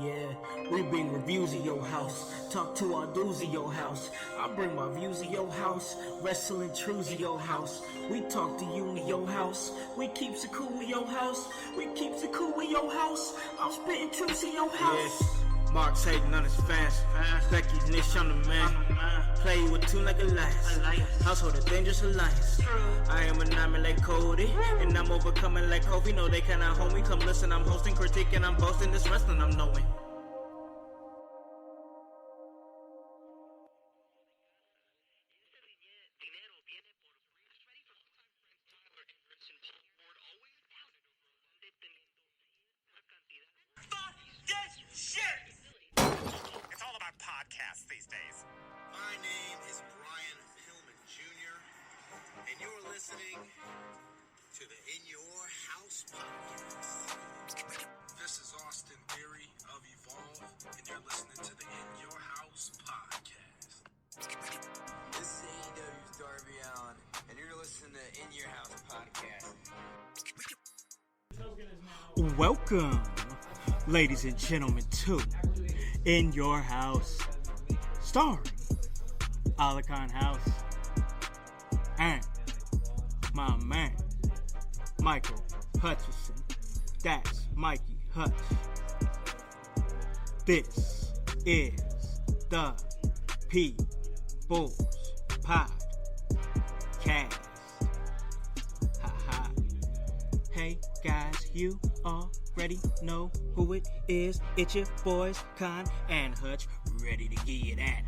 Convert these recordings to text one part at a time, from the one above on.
Yeah, we bring reviews of your house, talk to our dudes of your house. I bring my views of your house, wrestling truths of your house. We talk to you in your house, we keeps it cool in your house, we keeps it cool in your house. I'm spitting truths in your house. Yeah, Mark's hating on his fast. Becky's niche on the man. Play with two like a lias. Household a dangerous alliance. I am an diamond like Cody, and I'm overcoming like Kobe. No, they cannot hold me. Come listen, I'm hosting, critiquing, I'm boasting. This wrestling I'm knowing. It's all about podcasts these days. My name is Brian Pillman Jr., and you're listening to the In Your House podcast. This is Austin Theory of Evolve, and you're listening to the In Your House podcast. This is AEW's Darby Allin, and you're listening to In Your House podcast. Welcome, ladies and gentlemen, to In Your House, starring Alakan House and my man, Michael Hutchison. That's Mikey Hutch. This is the People's Podcast. Haha. Hey guys, you already know who it is. It's your boys, Con and Hutch, ready to get at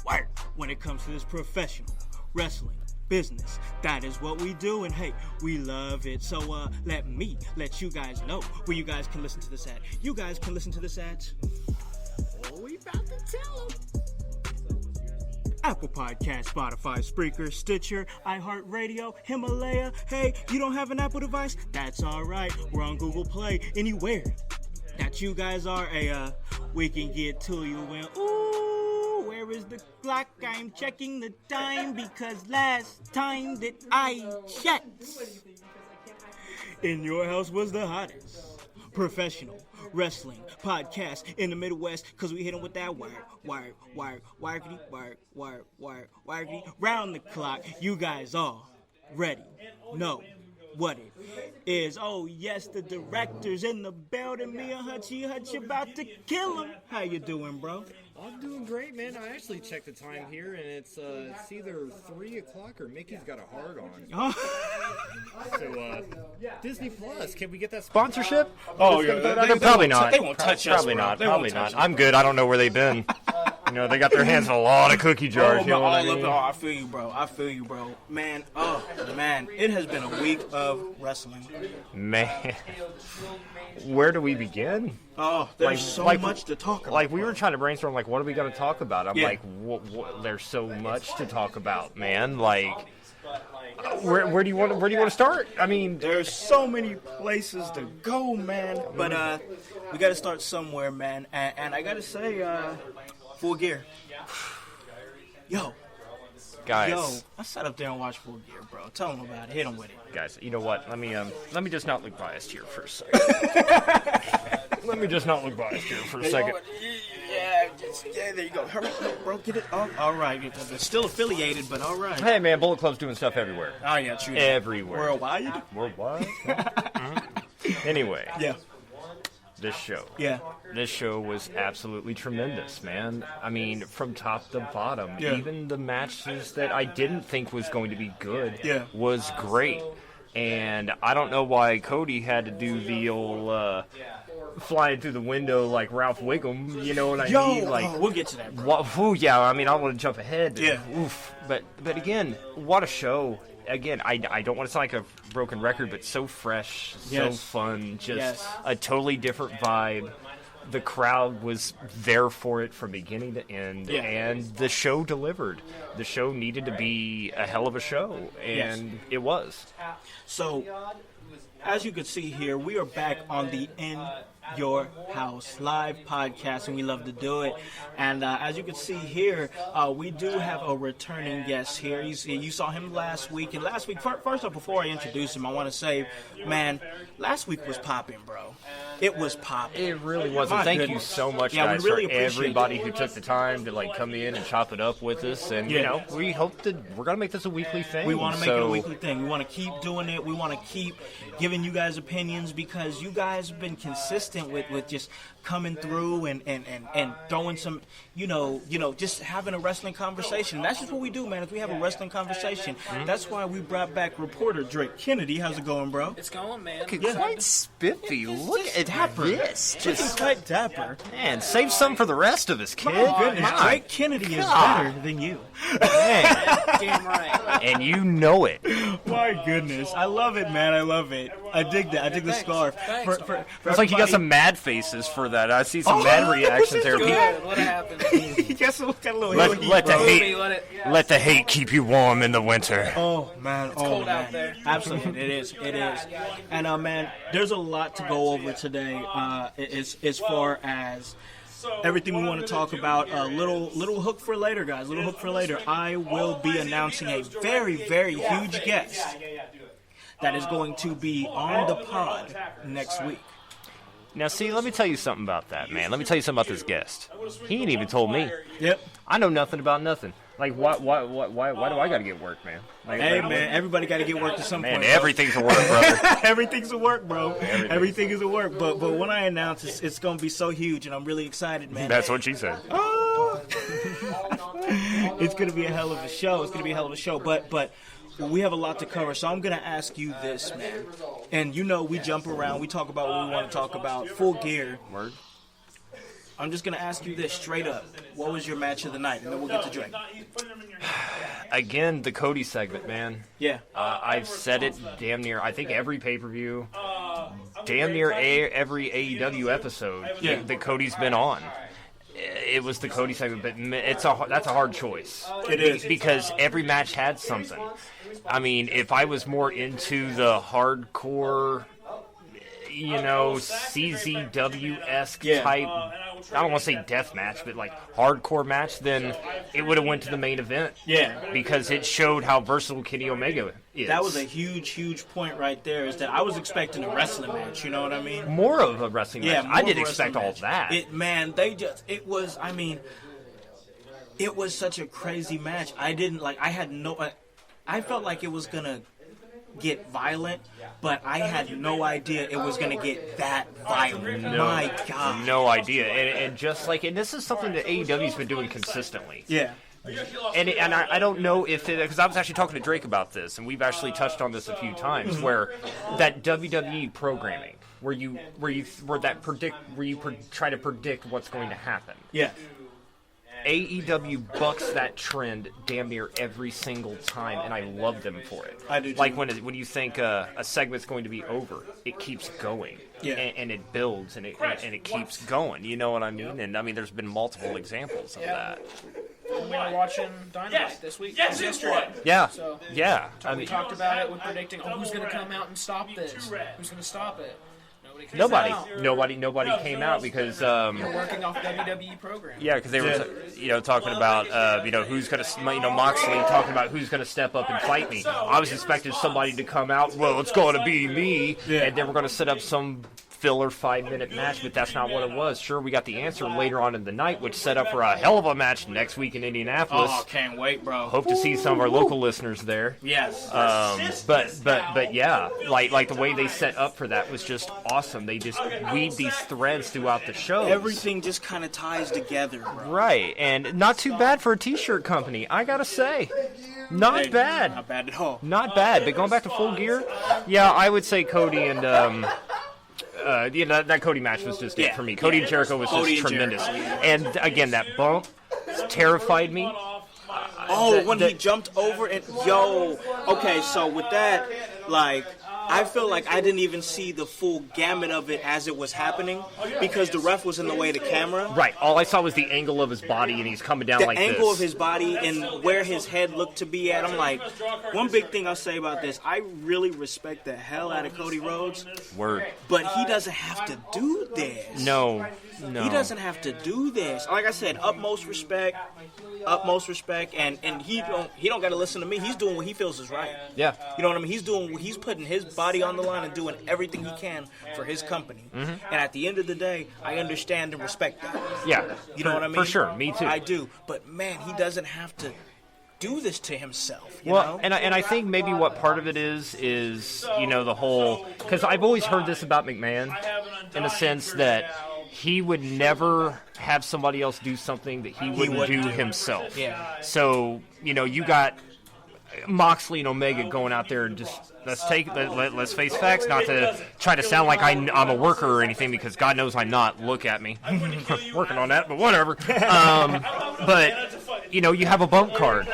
work when it comes to this professional wrestling business. That is what we do, and hey, we love it. So let you guys know where you guys can listen to this at. You guys can listen to this at, we about to tell them. Apple Podcast, Spotify, Spreaker, Stitcher, iHeartRadio, Himalaya. Hey, you don't have an Apple device? That's alright. We're on Google Play. Anywhere that you guys are, we can get to you when, ooh, where is the clock? I'm checking the time because last time that I checked, In Your House was the hottest professional wrestling podcast in the Midwest, because we hit them with that wirekity, round the clock. You guys already know what it is. Oh yes, the director's in the building. Me and Hutch about to kill him. How you doing, bro? I'm doing great, man. I actually checked the time here, and it's either 3 o'clock or Mickey's got a hard on. So, Disney Plus, can we get that sponsorship? Oh, yeah. They're Probably not. They won't touch us. Probably bro. not. They Probably won't touch not. us. I'm good. I don't know where they've been. You know, they got their hands in a lot of cookie jars. You know what I mean? I feel you, bro. Man, it has been a week of wrestling. Man, where do we begin? Oh, there's so much to talk about. Like, we were trying to brainstorm, like, what are we going to talk about? I'm Yeah. like, there's so much to talk about, man. Like, where do you want to start? I mean, there's so many places to go, man. But we got to start somewhere, man. And I got to say, Full Gear. Yo, guys, I sat up there and watched Full Gear, bro. Tell them about it. Hit them with it. Guys, you know what? Let me just not look biased here for a second. Let me just not look biased here for a second. Yeah, there you go. Hurry up, bro. Get it up. All right. It's still affiliated, but all right. Hey, man, Bullet Club's doing stuff everywhere. Oh, yeah, true. Everywhere. Worldwide? Worldwide? Anyway. Yeah. This show. Yeah. This show was absolutely tremendous, man. I mean, from top to bottom. Yeah. Even the matches that I didn't think was going to be good was great. And I don't know why Cody had to do the old flying through the window like Ralph Wiggum, you know what I mean? Like, we'll get to that, bro. Yeah, I mean, I want to jump ahead. Yeah. Oof. But again, what a show. Again, I don't want to sound like a broken record, but so fresh, so fun, just a totally different vibe. The crowd was there for it from beginning to end, and the show delivered. The show needed to be a hell of a show, and it was. So, as you can see here, we are back on the In Your House live podcast, and we love to do it. And as you can see here, we do have a returning guest here. You saw him last week, and last week, first off, before I introduce him, I want to say, man, last week was popping, bro. It was popping. It really was. And thank you so much, guys, really for everybody who took the time to come in and chop it up with us. And you know, we hope that we're gonna make this a weekly thing. We want to make it a weekly thing. We want to keep doing it. We want to keep giving you guys opinions because you guys have been consistent with just coming through and throwing some, just having a wrestling conversation. That's just what we do, man. If we have a wrestling conversation, that's why we brought back reporter Drake Kennedy. How's it going, bro? It's going, man. Quite spiffy. Look at dapper. this. Just quite dapper. Man, save some for the rest of us, kid. My goodness, Drake Kennedy is better than you. Damn right. And you know it. My goodness, I love it, man. I love it. I dig that. I dig the scarf. For it's like you got some mad faces for that. I see some mad reactions there. Good. What happened? You got a little let the hate keep you warm in the winter. Oh man, it's cold out there. Absolutely, it is. And man, there's a lot to go over today. As far as everything we want to talk about, little hook for later, guys. Little hook for later. I will be announcing a very, very huge guest that is going to be on the pod next week. Now, see, let me tell you something about that, man. Let me tell you something about this guest. He ain't even told me. Yep. I know nothing about nothing. Like, why do I got to get work, man? Man, everybody got to get work at some point. Man, everything's a work, brother. Everything's a work, bro. Everything is a work. But when I announce it's going to be so huge, and I'm really excited, man. That's what she said. Oh. It's going to be a hell of a show. But we have a lot to cover, so I'm going to ask you this, man. And we jump around. We talk about what we want to talk about. Full Gear. Word. I'm just going to ask you this straight up. What was your match of the night? And then we'll get to Drake. Again, the Cody segment, man. Yeah. I've said it damn near, I think, every pay-per-view. Damn near every AEW episode that Cody's been on. It was the Cody segment, but that's a hard choice. It is. Because every match had something. I mean, if I was more into the hardcore, CZW-esque type, I don't want to say death match, but like hardcore match, then it would have went to the main event. Yeah. Because it showed how versatile Kenny Omega is. That was a huge, huge point right there, is that I was expecting a wrestling match, you know what I mean? More of a wrestling match. I didn't expect all that. It was such a crazy match. I felt like it was going to get violent, but I had no idea it was going to get that violent. My God. No idea. And this is something that AEW's been doing consistently. Yeah. And I don't know if because I was actually talking to Drake about this, and we've actually touched on this a few times, where that WWE programming, where you try to predict what's going to happen. Yeah. AEW bucks that trend damn near every single time, and I love them for it. I do too. Like when you think a segment's going to be over, it keeps going, and it builds, and it keeps going. You know what I mean? And I mean, there's been multiple examples of that. We were watching Dynamite this week. Yesterday. Yeah. So, we talked about it. We're predicting, who's going to come out and stop this? Who's going to stop it? Nobody came out because they're working off WWE programs. Yeah, because they were talking about who's going to Moxley talking about who's going to step up and fight me. I was expecting somebody to come out. Well, it's going to be me, and then we're going to set up some filler 5-minute match, but that's not what it was. Sure, we got the answer later on in the night, which set up for a hell of a match next week in Indianapolis. Oh, can't wait, bro. Hope to see some of our local listeners there. Yes. But yeah, like the way they set up for that was just awesome. They just weave these threads throughout the show. Everything just kind of ties together, bro. Right, and not too bad for a t-shirt company, I gotta say. Not bad. Not bad at all. Not bad, but going back to Full Gear, yeah, I would say Cody and that Cody match was just it for me. Cody and Jericho was just tremendous. And again, that bump terrified me. When he jumped over and okay, so with that, I feel like I didn't even see the full gamut of it as it was happening because the ref was in the way of the camera. Right. All I saw was the angle of his body, and he's coming down like this. The angle of his body and where his head looked to be at. I'm like, one big thing I'll say about this, I really respect the hell out of Cody Rhodes. Word. But he doesn't have to do this. No. He doesn't have to do this. Like I said, utmost respect, and he don't got to listen to me. He's doing what he feels is right. Yeah. You know what I mean? He's putting his body on the line and doing everything he can for his company. Mm-hmm. And at the end of the day, I understand and respect that. Yeah. You know what I mean? For sure. Me too. I do. But man, he doesn't have to do this to himself. You well, know? and I think maybe what part of it is the whole, because I've always heard this about McMahon in a sense that he would never have somebody else do something that he wouldn't do himself. Yeah. So, you got Moxley and Omega going out there and just let's face facts, not to try to sound like I'm a worker or anything, because God knows I'm not. Look at me. Working on that, but whatever. But, you have a bump card.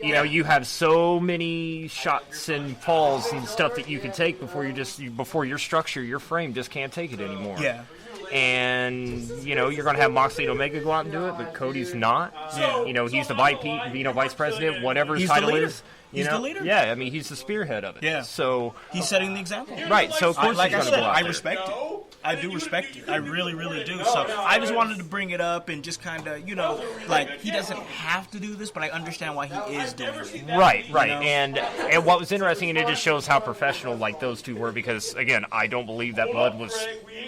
You have so many shots and falls and stuff that you can take before your structure, your frame just can't take it anymore. Yeah. And, you're going to have Moxley and Omega go out and do it, but Cody's not. Yeah. He's the vice president, whatever his title is. He's the leader. Yeah, I mean, he's the spearhead of it. Yeah. So he's setting the example. Right, so of course like he's I going to said, go out I there. respect it. I do respect it. I really, really do. So I just wanted to bring it up and just kind of, he doesn't have to do this, but I understand why he is doing it. Right. And what was interesting, and it just shows how professional those two were, because again, I don't believe that blood was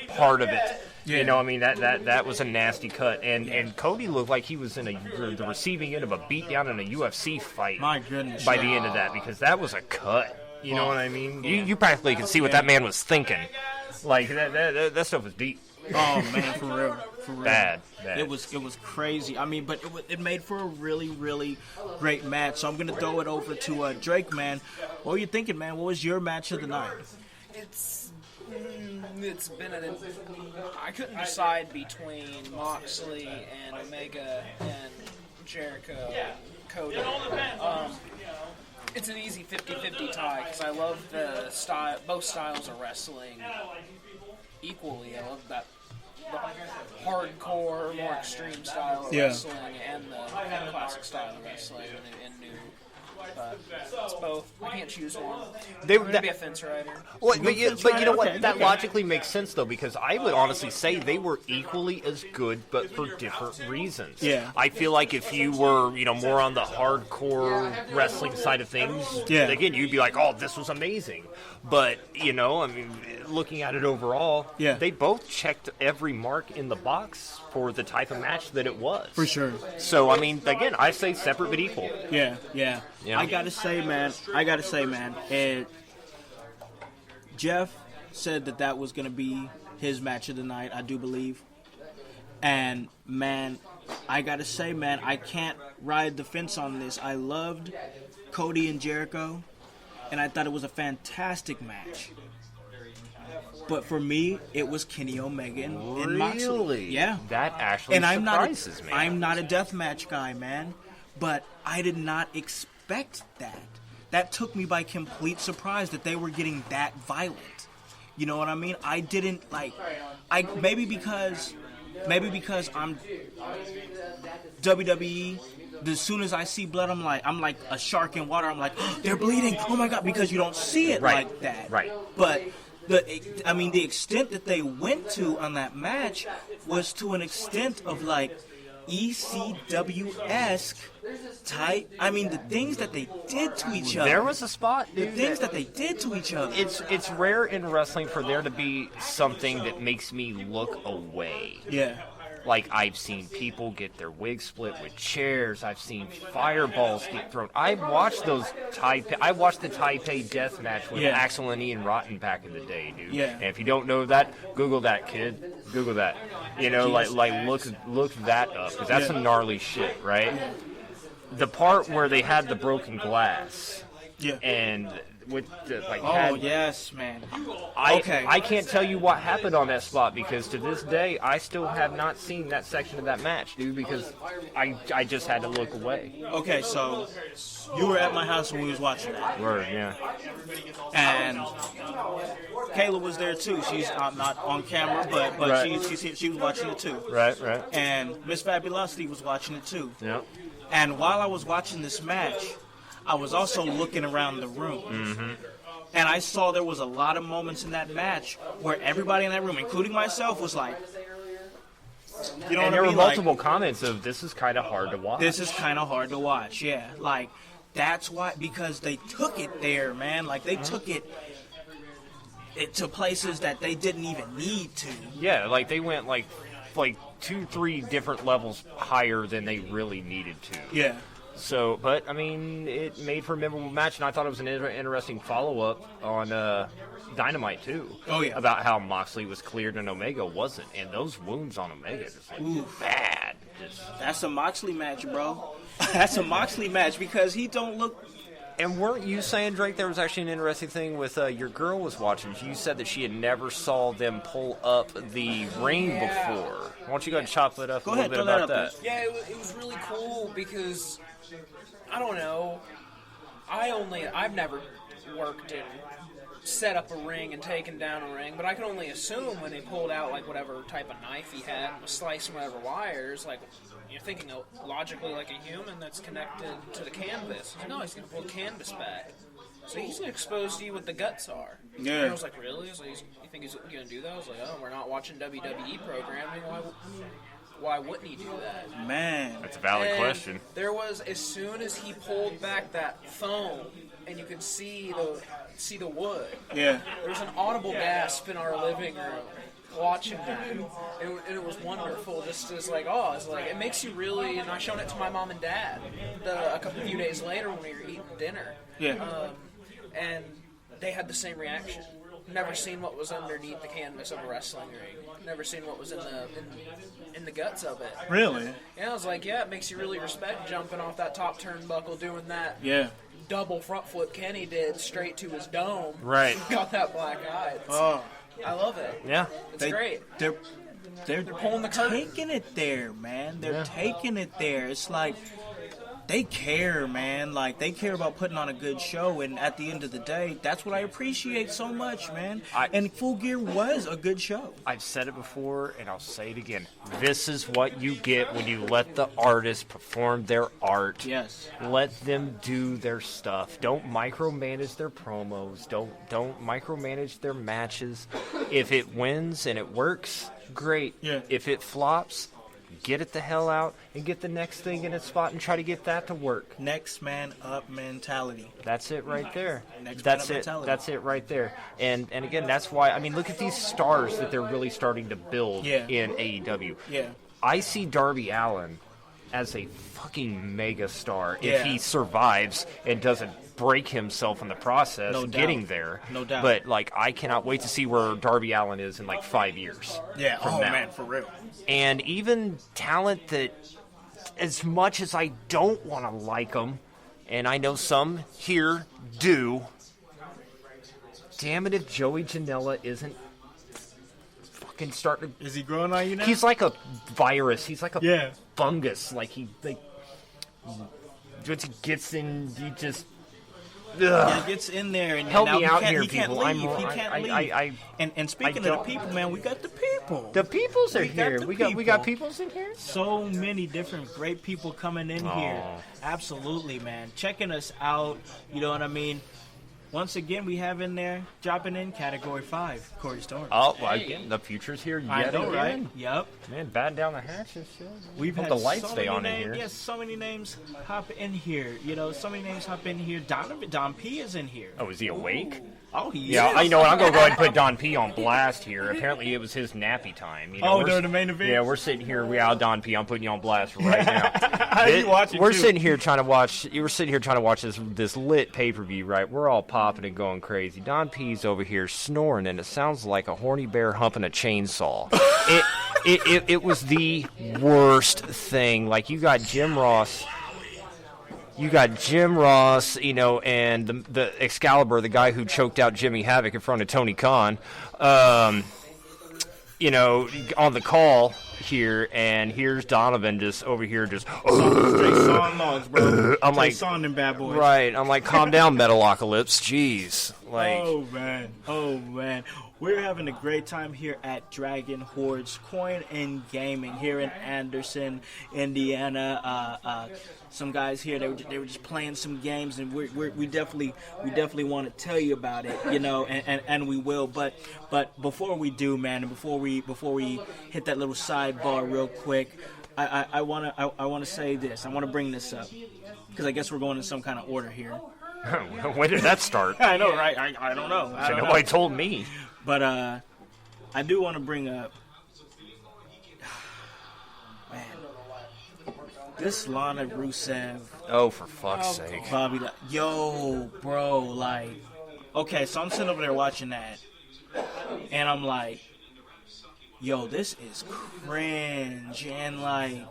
part of it. Yeah. I mean, that was a nasty cut, and Cody looked like he was in the receiving end of a beatdown in a UFC fight. My goodness. By the end of that, because that was a cut. You know what I mean? You practically can see what that man was thinking. Like that stuff was deep. Oh man, for real. Bad. It was crazy. I mean, but it made for a really, really great match. So I'm gonna throw it over to Drake, man. What were you thinking, man? What was your match of the night? It's been I couldn't decide between Moxley and Omega and Jericho and Cody. It's an easy 50-50 tie because I love the style, both styles of wrestling equally. I love that the hardcore, more extreme style of wrestling and the classic style of wrestling and new. But it's both. I can't choose one. I'm going to be a fence rider. Well, but you know what? That logically makes sense, though, because I would honestly say they were equally as good, but for different reasons. Yeah. I feel like if you were, more on the hardcore wrestling side of things, again, you'd be like, oh, this was amazing. But, I mean, looking at it overall, they both checked every mark in the box for the type of match that it was. For sure. So, I mean, again, I say separate but equal. Yeah. Yeah. I gotta say, man, and Jeff said that was gonna be his match of the night, I do believe. And man, I gotta say, man, I can't ride the fence on this. I loved Cody and Jericho, and I thought it was a fantastic match. But for me, it was Kenny Omega and Moxley. Really? Yeah. That actually surprises me. I'm not a deathmatch guy, man. But I did not expect that. That took me by complete surprise that they were getting that violent. You know what I mean? I didn't maybe because I'm WWE. As soon as I see blood, I'm like a shark in water. I'm like, oh, they're bleeding. Oh my God! Because you don't see it like that. Right. But the extent that they went to on that match was to an extent of ECW-esque type. I mean, the things that they did to each other. There was a spot, dude. The things that they did to each other. It's rare in wrestling for there to be something that makes me look away. Yeah. Like, I've seen people get their wigs split with chairs. I've seen fireballs get thrown. I watched the Taipei death match with Axel and Ian Rotten back in the day, dude. Yeah. And if you don't know that, Google that, kid. Google that. Look that up, because that's some gnarly shit, right? The part where they had the broken glass. Yeah. And with Oh yes, man. I can't tell you what happened on that spot because to this day I still have not seen that section of that match, dude. Because I just had to look away. Okay, so you were at my house when we was watching that. Word, yeah. And Kayla was there too. She's not on camera, but Right. she was watching it too. Right. And Miss Fabulosity was watching it too. Yeah. And while I was watching this match, I was also looking around the room. Mm-hmm. And I saw there was a lot of moments in that match where everybody in that room, including myself, was like, you know And what there I were mean? multiple comments of this is kind of hard to watch. This is kind of hard to watch, yeah. Like, that's why, because they took it there, man. Like, they took it to places that they didn't even need to. Yeah, like they went like 2-3 different levels higher than they really needed to. Yeah. So, but I mean, it made for a memorable match, and I thought it was an interesting follow-up on Dynamite too. Oh yeah. About how Moxley was cleared and Omega wasn't, and those wounds on Omega just bad. That's a Moxley match, bro. That's a Moxley match because he don't look. And weren't you saying, Drake, there was actually an interesting thing with your girl was watching? You said that she had never saw them pull up the ring before. Why don't you go ahead and chop it up Go a ahead, little bit throw about that up that? Yeah, it was really cool because, I don't know, I've never worked and set up a ring and taken down a ring, but I can only assume when they pulled out like whatever type of knife he had and was slicing whatever wires, like you're thinking logically like a human that's connected to the canvas. No, he's going to pull the canvas back. So he's going to expose to you what the guts are. Yeah. And I was like, really? I was like, you think he's going to do that? I was like, oh, we're not watching WWE programming. Why wouldn't he do that? Man. That's a valid And question. There was, as soon as he pulled back that foam and you could see the wood, Yeah. there was an audible gasp in our living room watching that. And it was wonderful. Just as like, it makes you really, and I showed it to my mom and dad a few days later when we were eating dinner. Yeah. And they had the same reaction. Never seen what was underneath the canvas of a wrestling ring. Never seen what was in the guts of it. Really? Yeah, I was like, yeah, it makes you really respect jumping off that top turnbuckle, doing that Yeah. double front flip Kenny did straight to his dome. Right. Got that black eye. Oh. I love it. Yeah. It's great. They're pulling the curtain. taking it there, man. They're taking it there. It's like they care, man. Like they care about putting on a good show, and at the end of the day, that's what I appreciate so much, man. And Full Gear was a good show. I've said it before, and I'll say it again. This is what you get when you let the artists perform their art. Yes. Let them do their stuff. Don't micromanage their promos. Don't micromanage their matches. If it wins and it works, great. Yeah. If it flops, get it the hell out and get the next thing in its spot and try to get that to work. Next man up mentality. That's it right there. Next That's man up it. mentality. That's it right there. And again, that's why, I mean, look at these stars that they're really starting to build in AEW. Yeah. I see Darby Allin as a fucking mega star if Yeah. he survives and doesn't break himself in the process No doubt. getting there. No doubt. But, like, I cannot wait to see where Darby Allin is in, like, 5 years. Yeah. from Oh now. man, for real. And even talent that, as much as I don't want to like them, and I know some here do, damn it if Joey Janela isn't fucking starting to... Is he growing on you now? He's like a virus. He's like a Yeah. fungus. Like, once he gets in, he just... Yeah, he gets in there and Help now me he out can't, here, he can't people. leave. He can't leave. And speaking of the people, man, we got the people. The peoples are We got here. the We got people. peoples in here. So many different great people coming in here. Absolutely, man. Checking us out. You know what I mean? Once again, we have in there, dropping in Category 5, Corey Storm. Oh, well, again, the future's here I yet know, again. right? Yep. Man, batten down the hatches. We've Hope had the lights so stay many on in names. here. Yes, so many names hop in here. You know, so many names hop in here. Don P is in here. Oh, is he awake? Oh, he Yeah, is. I know. I'm gonna go ahead and put Don P on blast here. Apparently, it was his nappy time. You know, Oh, we're during the main event? Yeah, we're sitting here. We out Don P. I'm putting you on blast right now. You watching we're too. sitting here trying to watch. You were sitting here trying to watch this lit pay-per-view, right? We're all popping and going crazy. Don P's over here snoring, and it sounds like a horny bear humping a chainsaw. It was the worst thing. Like, you got Jim Ross. you got Jim Ross, and the Excalibur, the guy who choked out Jimmy Havoc in front of Tony Khan, on the call here, and here's Donovan just over here just. Jason Logs, bro. I'm like, Jason and Bad Boys. Right. I'm like, calm down, Metalocalypse. Jeez. Like. Oh man. We're having a great time here at Dragon Horde's Coin and Gaming here in Anderson, Indiana. Some guys here, they were just playing some games, and we definitely want to tell you about it, and we will. But before we do, man, and before we hit that little sidebar real quick, I wanna say this. I want to bring this up because I guess we're going in some kind of order here. When did that start? I know, right? I don't know. Nobody told me. But I do want to bring up, man, this Lana Rusev. Oh, for fuck's sake. Bobby, yo, bro, like, okay, so I'm sitting over there watching that, and I'm like, yo, this is cringe, and like,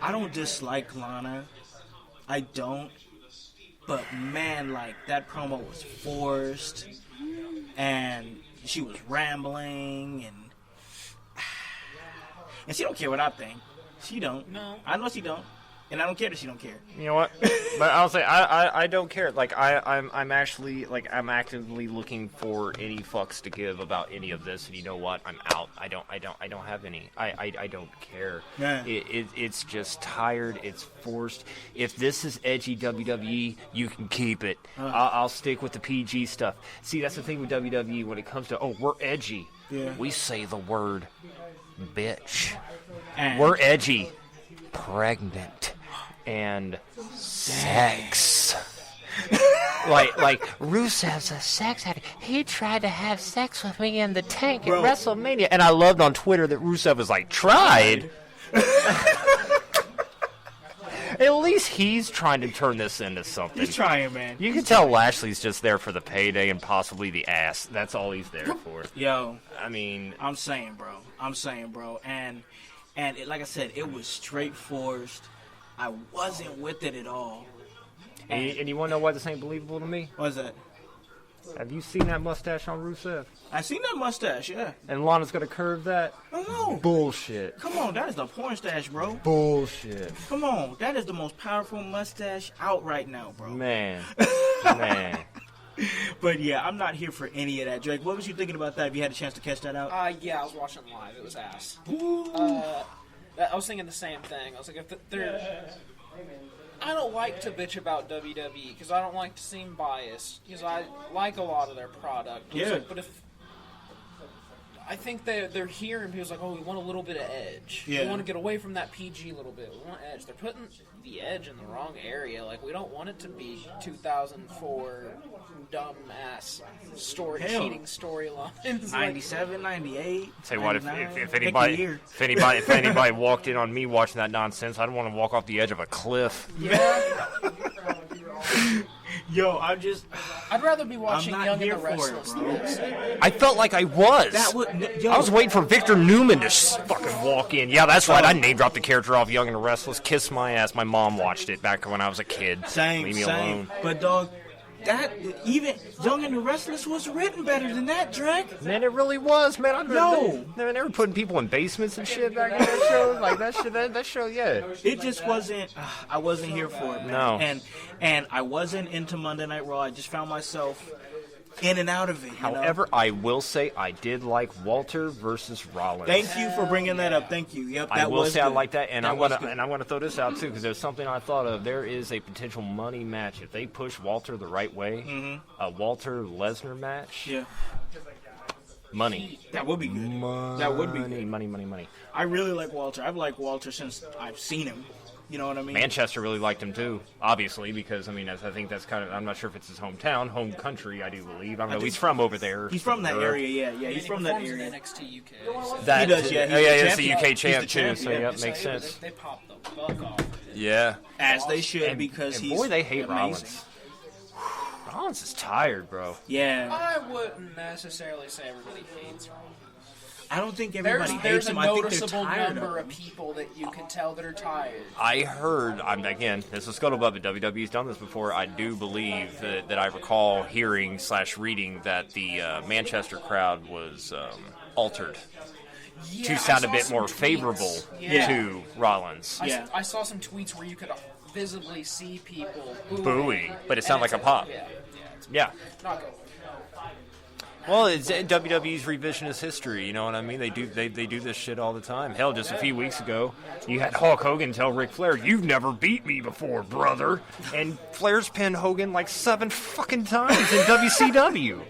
I don't dislike Lana. I don't. But man, like, that promo was forced, and she was rambling, and she don't care what I think. She don't. No. I know she don't, and I don't care that she don't care. You know what? But I'll say I don't care. Like I'm actually I'm actively looking for any fucks to give about any of this, and you know what? I'm out. I don't have any. I don't care. Yeah. It's just tired. It's forced. If this is edgy WWE, you can keep it. I'll stick with the PG stuff. See, that's the thing with WWE when it comes to we're edgy. Yeah. We say the word bitch. And We're edgy, pregnant, and sex. like Rusev's a sex addict. He tried to have sex with me in the tank at WrestleMania, and I loved on Twitter that Rusev was like, tried. At least he's trying to turn this into something. he's trying, man. You can tell Lashley's just there for the payday and possibly the ass. That's all he's there for. Yo, I mean, I'm saying, bro, and like I said, it was straight forced. I wasn't with it at all. and you want to know why this ain't believable to me? What's that? Have you seen that mustache on Rusev? I seen that mustache, yeah. And Lana's gonna curve that? I know. Bullshit. Come on, that is the porn stash, bro. Bullshit. Come on, that is the most powerful mustache out right now, bro. Man. But yeah, I'm not here for any of that. Drake, what was you thinking about that? Have you had a chance to catch that out? Yeah, I was watching live. It was ass. Ooh. I was thinking the same thing. I was like, if they're... I don't like to bitch about WWE because I don't like to seem biased because I like a lot of their product. Yeah. Like, but if I think they're hearing people's like, oh, we want a little bit of edge. Yeah. We want to get away from that PG a little bit. We want edge. They're putting the edge in the wrong area. Like, we don't want it to be 2004 dumb-ass cheating storylines. 97, 98. Say what, if 99, if anybody walked in on me watching that nonsense, I'd want to walk off the edge of a cliff. Yeah. Yo, I'd rather be watching I'm not Young and here the for it, Restless bro. than this. I felt like I was. I was waiting for Victor Newman to fucking walk in. Yeah, that's right. I name dropped the character off Young and the Restless. Kiss my ass. My mom watched it back when I was a kid. Same. Leave me alone. But dog, that even Young and the Restless was written better than that, Drake. Man, it really was, man. Yo. They were putting people in basements and shit back in that show. Like that shit, that show, yeah. It just wasn't. I wasn't here for it, man. No. And I wasn't into Monday Night Raw. I just found myself in and out of it. However, I will say I did like Walter versus Rollins. Thank you for bringing that up. Thank you. Yep, that I will was say good. I like that, and that I want was to, good. and I want to throw this out too because there's something I thought of. There is a potential money match if they push Walter the right way. A Walter Lesnar match. Yeah, Money. that would be good. That would be good. Money. I really like Walter. I've liked Walter since I've seen him. You know what I mean? Manchester really liked him too, obviously, because I mean, I think that's kind of. I'm not sure if it's his hometown, home country. I do believe. I don't know. He's from over there. He's from that area. Yeah. He's from that area. NXT UK. That, He does, yeah. He's He's the the UK champion. champ He's the too. champ, So yeah. yep, makes sense. They popped the fuck off. Yeah. As they should, And because and he's boy, they hate amazing. Rollins. Rollins is tired, bro. Yeah. I wouldn't necessarily say everybody hates Rollins. I don't think everybody There's hates a him. I think they're noticeable tired number of of people that you can tell that are tired. I heard, again, this is scuttlebutt, but WWE's done this before. I do believe that I recall hearing / reading that the Manchester crowd was altered to sound a bit more favorable to Rollins. I saw some tweets where you could visibly see people booing, but it sounded like a pop. Yeah. Not good. Well, it's WWE's revisionist history, you know what I mean? They do this shit all the time. Hell, just a few weeks ago, you had Hulk Hogan tell Ric Flair, "You've never beat me before, brother." And Flair's pinned Hogan like 7 fucking times in WCW.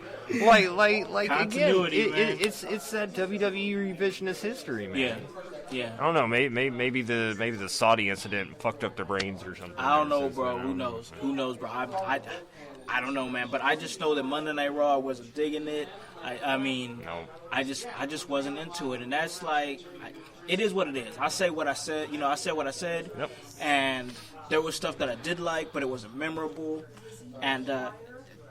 Like again, it's that WWE revisionist history, man. Yeah. I don't know. Maybe the Saudi incident fucked up their brains or something. I don't know, bro. Who knows? Who knows, bro? I don't know, man. But I just know that Monday Night Raw, I wasn't digging it. I mean, no. I just wasn't into it, and that's like, it is what it is. I say what I said. You know, I said what I said. Yep. And there was stuff that I did like, but it wasn't memorable. And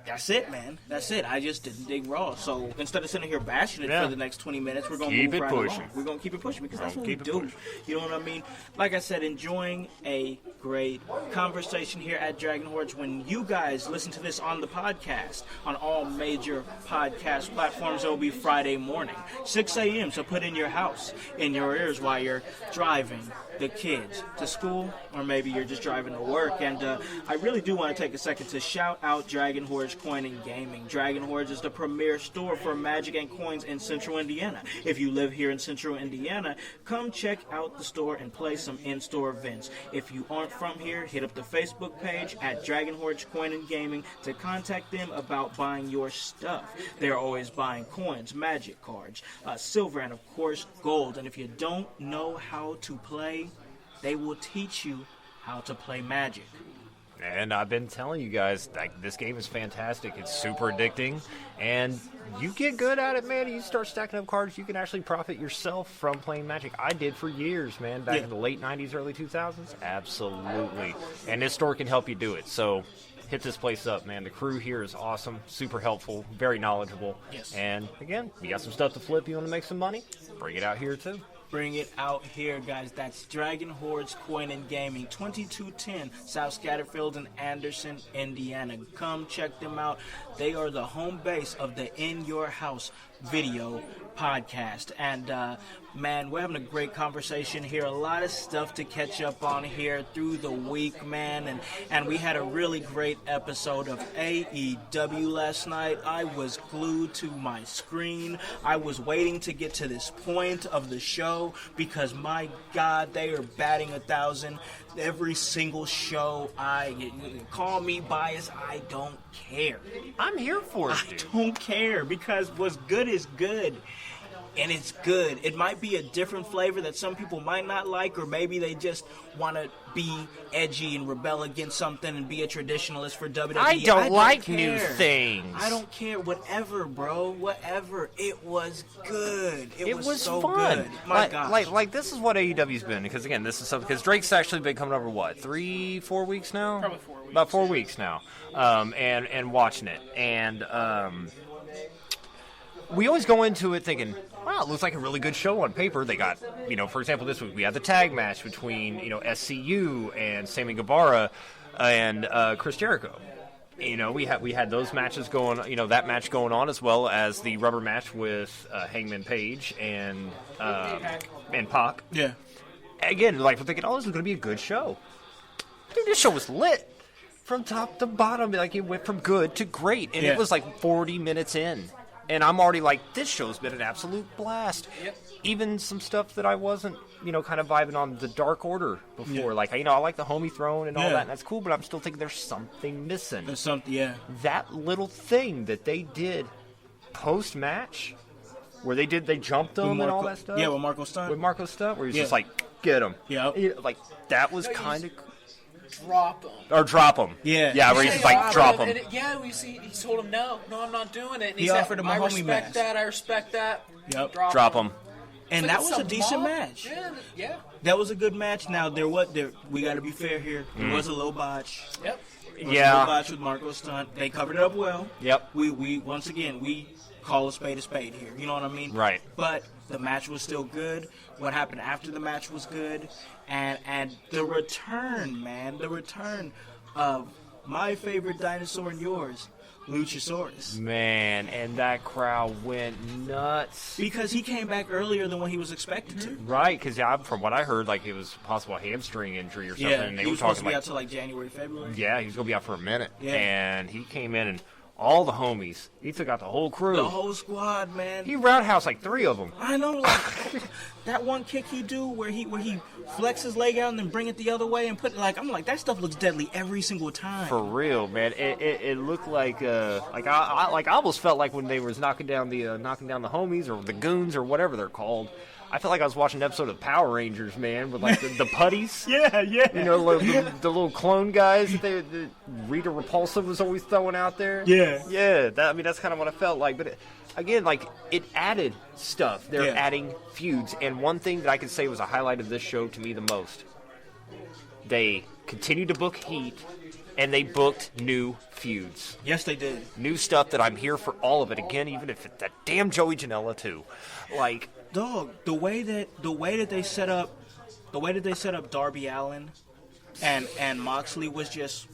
that's it, man. That's it. I just didn't dig Raw. So instead of sitting here bashing it for the next 20 minutes, we're going to move right along. We're going to keep it pushing because that's what we do. You know what I mean? Like I said, enjoying a great conversation here at Dragon Hordes. When you guys listen to this on the podcast, on all major podcast platforms, it will be Friday morning, 6 a.m. So put in your house, in your ears while you're driving the kids to school, or maybe you're just driving to work. And I really do want to take a second to shout out Dragon Hordes Coin and Gaming. Dragon Hordes is the premier store for magic and coins in Central Indiana. If you live here in Central Indiana, come check out the store and play some in-store events. If you aren't from here, hit up the Facebook page at Dragon Hordes Coin and Gaming to contact them about buying your stuff. They're always buying coins, magic cards, silver, and of course gold. And if you don't know how to play, they will teach you how to play Magic. And I've been telling you guys, like, this game is fantastic. It's super addicting, and you get good at it, man. You start stacking up cards, you can actually profit yourself from playing Magic. I did for years, man, back in the late 90s, early 2000s. Absolutely. And this store can help you do it. So hit this place up, man. The crew here is awesome, super helpful, very knowledgeable. Yes. And, again, you got some stuff to flip, you want to make some money? Bring it out here, too. Bring it out here, guys. That's Dragon Hordes Coin and Gaming, 2210 South Scatterfield in Anderson, Indiana. Come check them out. They are the home base of the In Your House video podcast. And man, we're having a great conversation here. A lot of stuff to catch up on here through the week, man. And we had a really great episode of AEW last night. I was glued to my screen. I was waiting to get to this point of the show because, my God, they are batting 1,000 every single show. Call me biased, I don't care. I'm here for it, dude. I don't care, because what's good is good. And it's good. It might be a different flavor that some people might not like, or maybe they just want to be edgy and rebel against something and be a traditionalist for WWE. I don't like new things. I don't care. Whatever, bro. Whatever. It was good. It was so fun. Good. My gosh. Like this is what AEW's been, because again, this is something, because Drake's actually been coming over, what, 3-4 weeks now? Probably 4 weeks. About 4 weeks now. And watching it. And we always go into it thinking, wow, it looks like a really good show on paper. They got, for example, this week we had the tag match between, SCU and Sammy Guevara and Chris Jericho. We had those matches going, that match going on, as well as the rubber match with Hangman Page and Pac. Yeah. Again, like, we're thinking, oh, this is going to be a good show. Dude, this show was lit from top to bottom. Like, it went from good to great, and it was like 40 minutes in. And I'm already like, this show's been an absolute blast. Yep. Even some stuff that I wasn't, kind of vibing on the Dark Order before. Like, I like the Homie Throne and all that, and that's cool, but I'm still thinking there's something missing. There's something, That little thing that they did post-match, where they jumped them and all that stuff. Yeah, with Marco Stunt. Where he's just like, get him. Yeah. Like, that was kind of... Drop him. Or drop him. Yeah. Yeah, where he's like, drop him. He told him, no, I'm not doing it. And he offered him a homie match. I respect that. Yep. Drop him. And that was a decent match. Yeah. That was a good match. Now, we got to be fair here. There was a little botch. Yep. A little botch with Marco Stunt. They covered it up well. Yep. We once again, we call a spade here. You know what I mean? Right. But the match was still good. What happened after the match was good. And the return, man, of my favorite dinosaur and yours, Luchasaurus. Man, and that crowd went nuts. Because he came back earlier than what he was expected to. Right, because from what I heard, like, it was a possible hamstring injury or something. Yeah, and they he were was talking supposed to be out till like January, February. Yeah, he was going to be out for a minute. Yeah. And he came in and all the homies, he took out the whole crew. The whole squad, man. He roundhoused like 3 of them. I know, like, that one kick he do where he flex his leg out and then bring it the other way and put it, like, I'm like, that stuff looks deadly every single time. For real, man. It looked like I almost felt like when they was knocking down the homies or the goons or whatever they're called. I felt like I was watching an episode of Power Rangers, man, with like the putties. Yeah. You know, the little clone guys that Rita Repulsa was always throwing out there. Yeah. That's kind of what I felt like. But again, like, it added stuff. They're adding feuds, and one thing that I could say was a highlight of this show to me the most. They continued to book heat, and they booked new feuds. Yes, they did. New stuff that I'm here for all of it. Again, even if it's that damn Joey Janela too. Like, dog, the way that they set up Darby Allin and Moxley was just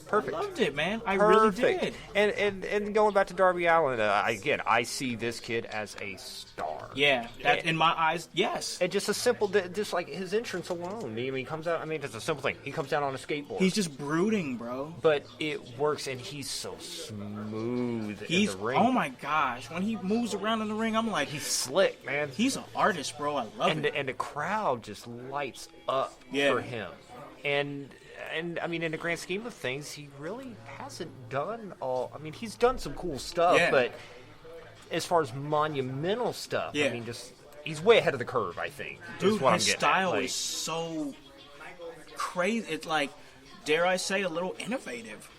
perfect. I loved it, man. I Perfect. really did. And going back to Darby Allin, again, I see this kid as a star. Yeah, that, in my eyes, yes. And just a simple, just like his entrance alone. I mean, he comes out. I mean, it's a simple thing. He comes down on a skateboard. He's just brooding, bro. But it works, and he's so smooth in the ring. Oh my gosh, when he moves around in the ring, I'm like, he's slick, man. He's an artist, bro. I love it. And the crowd just lights up for him. And I mean, in the grand scheme of things, he really hasn't done all. I mean, he's done some cool stuff, but as far as monumental stuff, I mean, he's way ahead of the curve, I think. Dude, his style is so crazy. It's like, dare I say, a little innovative.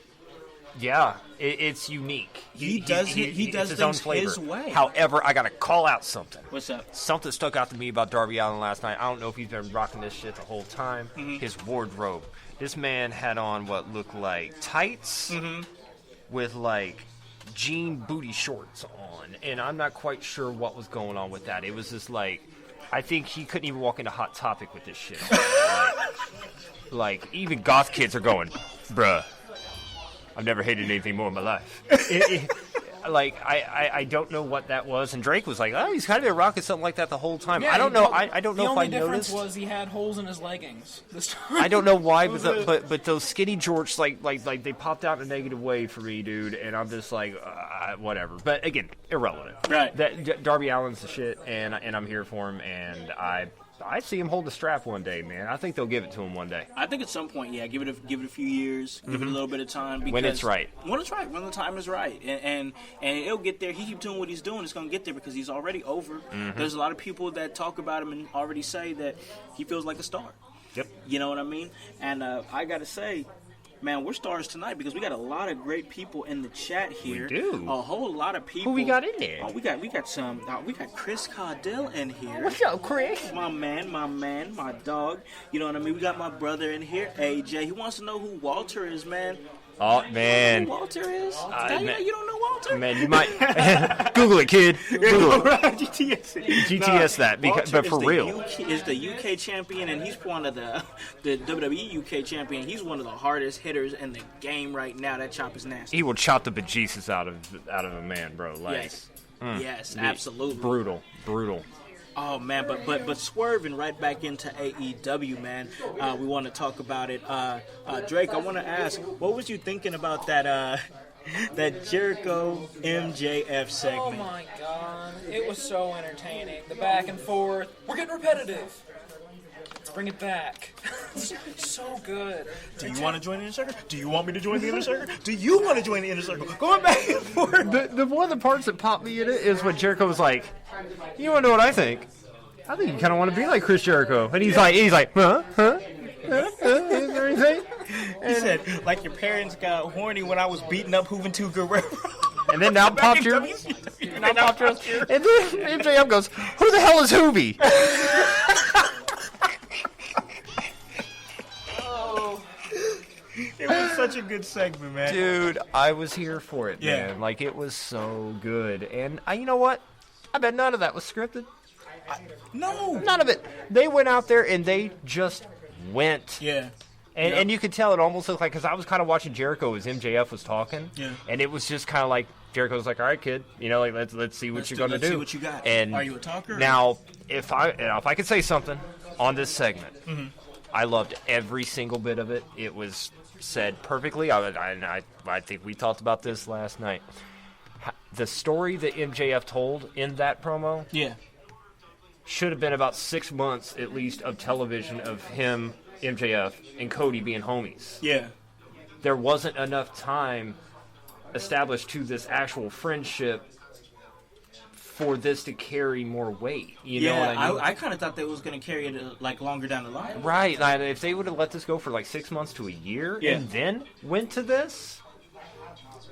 Yeah, it's unique. He does his own flavor. His way. However, I got to call out something. What's up? Something stuck out to me about Darby Allin last night. I don't know if he's been rocking this shit the whole time. His wardrobe. This man had on what looked like tights with like jean booty shorts on, and I'm not quite sure what was going on with that. It was just like, I think he couldn't even walk into Hot Topic with this shit on. like even goth kids are going, bruh, I've never hated anything more in my life. I don't know what that was, and Drake was like, oh, he's kind of been rocking something like that the whole time. Yeah, I don't know. I don't know if I noticed. The only difference was he had holes in his leggings this time. I don't know why, but those skinny jorts like they popped out in a negative way for me, dude. And I'm just like, whatever. But again, irrelevant. Right. That Darby Allin's the shit, and I'm here for him, and I see him hold the strap one day, man. I think they'll give it to him one day. I think at some point, give it a few years, give it a little bit of time. Because when it's right. When the time is right. And it'll get there. He keeps doing what he's doing. It's going to get there because he's already over. There's a lot of people that talk about him and already say that he feels like a star. Yep. You know what I mean? And I got to say, man, we're stars tonight because we got a lot of great people in the chat here. We do. A whole lot of people. Who we got in there? Oh, we got Chris Caudill in here. What's up, Chris? My man, my dog. You know what I mean? We got my brother in here, AJ. He wants to know who Walter is, man. Oh, man. You know who Walter is? You don't know Walter? Man, you might Google it, kid. Google it. GTS that, because, but for real. Is the UK champion, and he's one of the WWE UK champion. He's one of the hardest hitters in the game right now. That chop is nasty. He will chop the bejesus out of a man, bro. Like, yes, absolutely. Brutal. Oh man, but swerving right back into AEW, man. We want to talk about it. Drake, I want to ask, what was you thinking about that Jericho MJF segment? Oh my god, it was so entertaining. The back and forth. We're getting repetitive. Let's bring it back. So good. Do you want to join the Inner Circle? Do you want me to join the Inner Circle? Do you want to join the Inner Circle? Going back and forth. The one of the parts that popped me in it is when Jericho was like, you want to know what I think? I think you kind of want to be like Chris Jericho. And he's like, huh? Is there anything? He said, like your parents got horny when I was beating up Juventud Guerrero. And then now popped your... And then MJF goes, who the hell is Hoovy? It was such a good segment, man. Dude, I was here for it, Yeah. man. Like, it was so good. And you know what? I bet none of that was scripted. No. None of it. They went out there and they just went. Yeah. And you could tell it almost looked like, because I was kind of watching Jericho as MJF was talking. Yeah. And it was just kind of like, Jericho's like, all right, kid, you know, like let's see what you're going to do. Let's see what you got. And are you a talker? Now, if I could say something on this segment, I loved every single bit of it. It was said perfectly. I think we talked about this last night. The story that MJF told in that promo should have been about 6 months at least of television of him, MJF, and Cody being homies. Yeah. There wasn't enough time established to this actual friendship for this to carry more weight. You know what I mean? I kind of thought they was going to carry it like longer down the line. Right. Like, if they would have let this go for like 6 months to a year and then went to this,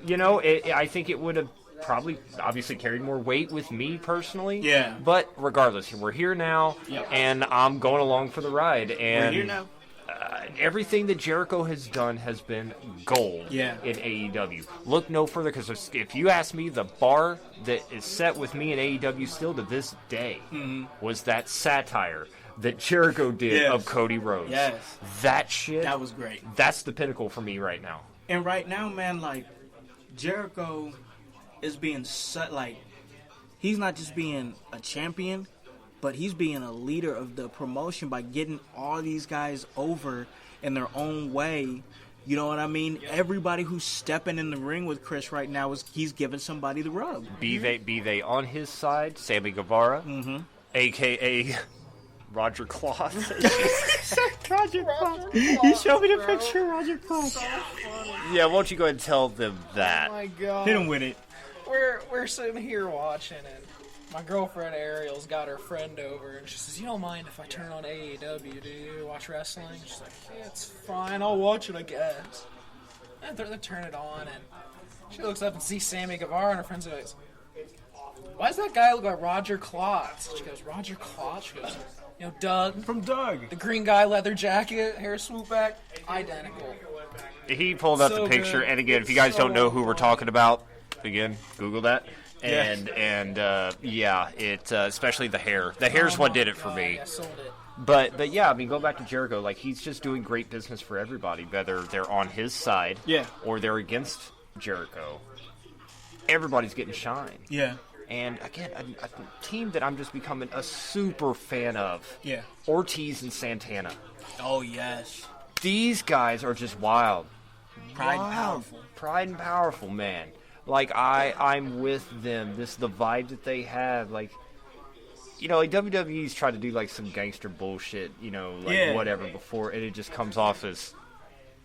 you know, I think it would have probably obviously carried more weight with me personally. Yeah. But regardless, we're here now, and I'm going along for the ride. And we're here now. Everything that Jericho has done has been gold in AEW. Look no further, because if you ask me, the bar that is set with me in AEW still to this day was that satire that Jericho did of Cody Rhodes. Yes. That shit. That was great. That's the pinnacle for me right now. And right now, man, like, Jericho is being like, he's not just being a champion, but he's being a leader of the promotion by getting all these guys over in their own way. You know what I mean? Everybody who's stepping in the ring with Chris right now he's giving somebody the rub. Be they on his side, Sammy Guevara, a.k.a. Roger Cloth. Roger Cloth. You showed me the picture of Roger Cloth. So funny. Yeah, why don't you go ahead and tell them that? Oh my god. Hit him with it. We're sitting here watching, and my girlfriend Ariel's got her friend over, and she says, "You don't mind if I turn on AEW, do you? Watch wrestling?" She's like, "Yeah, it's fine. I'll watch it, I guess." And they turn it on, and she looks up and sees Sammy Guevara, and her friend's like, "Why does that guy look like Roger Klotz?" She goes, "Roger Klotz?" She goes, "You know, Doug. From Doug. The green guy, leather jacket, hair swoop back, identical." He pulled up So the picture, good. and again, if you guys don't know who we're talking about, again, Google that. Yes. And it especially the hair. The hair's what did it for me. Yeah, sold it. But yeah, I mean, go back to Jericho. Like, he's just doing great business for everybody, whether they're on his side or they're against Jericho. Everybody's getting shine. Yeah. And again, a team that I'm just becoming a super fan of. Yeah. Ortiz and Santana. Oh, yes. These guys are just wild. Pride and powerful. Pride and powerful, man. Like, I'm with them. The vibe that they have. Like, you know, like WWE's tried to do, like, some gangster bullshit, you know, like, whatever before, and it just comes off as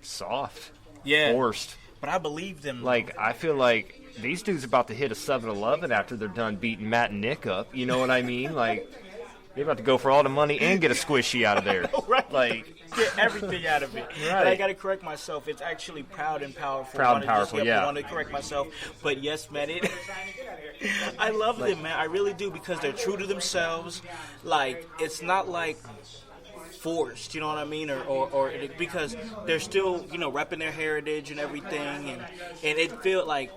soft. Yeah. Forced. But I believe them. Like, I feel like these dudes about to hit a 7-Eleven after they're done beating Matt and Nick up. You know what I mean? Like, they're about to go for all the money and get a squishy out of there. Right. Like, get everything out of it. Right. But I got to correct myself. It's actually proud and powerful. Proud and powerful, I want to correct myself. But yes, man, I love them, man. I really do, because they're true to themselves. Like, it's not like forced, you know what I mean? Or because they're still, you know, repping their heritage and everything. And it feels like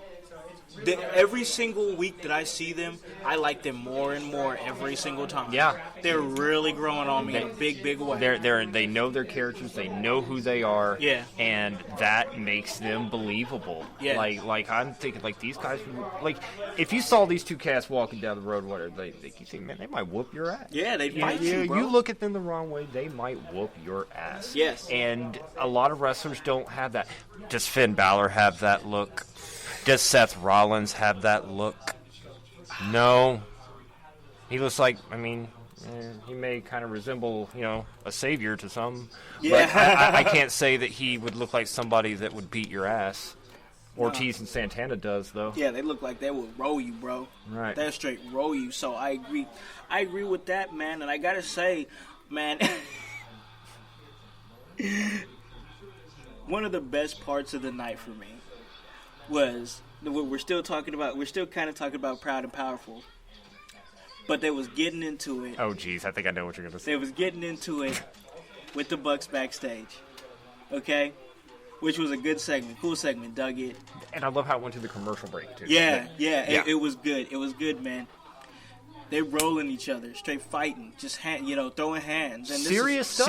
every single week that I see them, I like them more and more every single time. Yeah. They're really growing on me in a big way. They know their characters, they know who they are, and that makes them believable. Yeah. Like I'm thinking, like, these guys, like, if you saw these two cats walking down the road, you think, man, they might whoop your ass. Yeah, they'd fight you, bro. You look at them the wrong way, they might whoop your ass. Yes. And a lot of wrestlers don't have that. Does Finn Balor have that look? Does Seth Rollins have that look? No. He looks like, I mean, he may kind of resemble, you know, a savior to some. Yeah. But I can't say that he would look like somebody that would beat your ass. Ortiz and Santana does, though. Yeah, they look like they would roll you, bro. Right. They'll straight roll you. So I agree. I agree with that, man. And I got to say, man, one of the best parts of the night for me was we're still kind of talking about proud and powerful, but they was getting into it. Oh, geez, I think I know what you're gonna say. They was getting into it with the Bucks backstage, okay? which was a good segment, cool segment. Dug it. And I love how it went to the commercial break too. Yeah. It was good. It was good, man. They rolling each other, straight fighting, just throwing hands. And Serious stuff.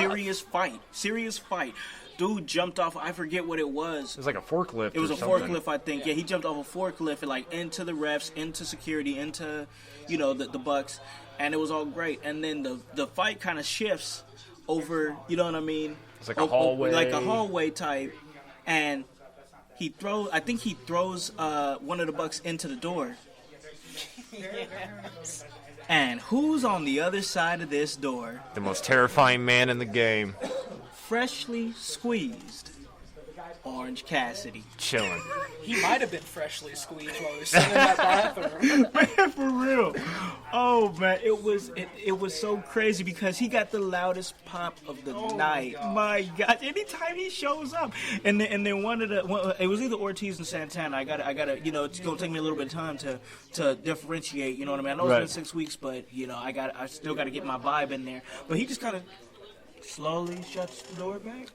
Serious fight. Dude jumped off. I forget what it was. It was like a forklift. It was a something. forklift, I think. Yeah, he jumped off a forklift and into the refs, into security, into the Bucks, and it was all great. And then the fight kind of shifts over. You know what I mean? It's like a hallway, like a hallway type, and he throws. I think he throws one of the Bucks into the door. Yes. And who's on the other side of this door? The most terrifying man in the game. Freshly squeezed Orange Cassidy. Chilling. He might have been freshly squeezed while he was sitting in that bathroom. Man, for real. Oh man, it was so crazy because he got the loudest pop of the night. My God, anytime he shows up, and then it was either Ortiz and Santana. I gotta, it's gonna take me a little bit of time to differentiate. You know what I mean? I know it's been 6 weeks, but I still gotta get my vibe in there. But he just kind of slowly shuts the door back.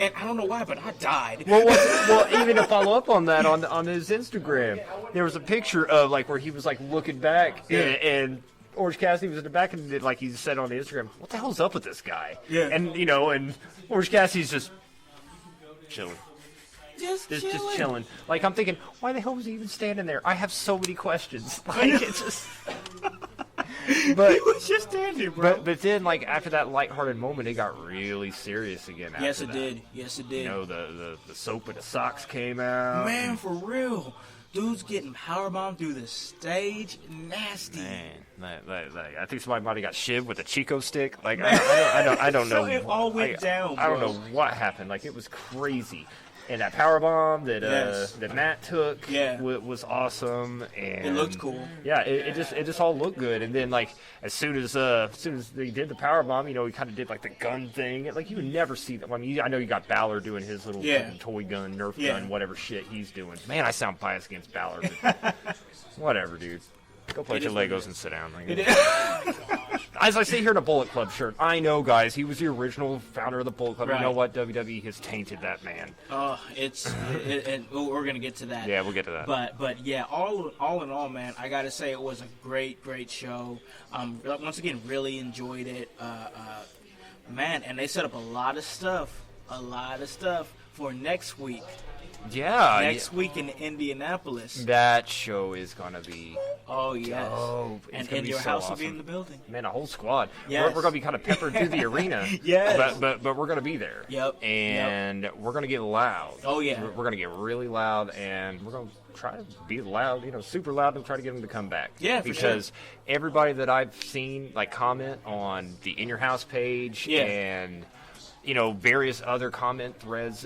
And I don't know why, but I died. Well, even to follow up on that, on his Instagram, there was a picture of where he was looking back, and Orange Cassidy was in the back, and he said on the Instagram, "What the hell's up with this guy?" Yeah. And and Orange Cassidy's just chilling. Just chilling. I'm thinking, why the hell was he even standing there? I have so many questions. It's just. But he was just standing, bro. But then, after that lighthearted moment, it got really serious again. Yes, it did. Yes, it did. The soap and the socks came out. Man, for real. Dude's getting powerbombed through the stage. Nasty. Man, I think somebody might have got shivved with a Chico stick. I don't know. So it all went down, bro. I don't know what happened. It was crazy. And that powerbomb that Matt took was awesome, and it looked cool. Yeah, it just all looked good. And then as soon as they did the powerbomb, he kind of did the gun thing. You would never see that. I mean, I know you got Balor doing his little toy gun, Nerf gun, whatever shit he's doing. Man, I sound biased against Balor. But whatever, dude. Go play your Legos and sit down. As I sit here in a Bullet Club shirt, I know, guys, he was the original founder of the Bullet Club. Right. You know what? WWE has tainted that man. And we're gonna get to that. Yeah, we'll get to that. But yeah, all in all, man, I gotta say it was a great show. Once again, really enjoyed it. Man, and they set up a lot of stuff for next week. Yeah. Next week in Indianapolis. That show is going to be yes. dope. And your house awesome. Will be in the building. Man, a whole squad. Yes. We're going to be kind of peppered through the arena. Yes. But we're going to be there. Yep. And we're going to get loud. Oh, yeah. We're going to get really loud, and we're going to try to be loud, super loud, and try to get them to come back. Yeah, because everybody that I've seen, comment on the In Your House page and... various other comment threads.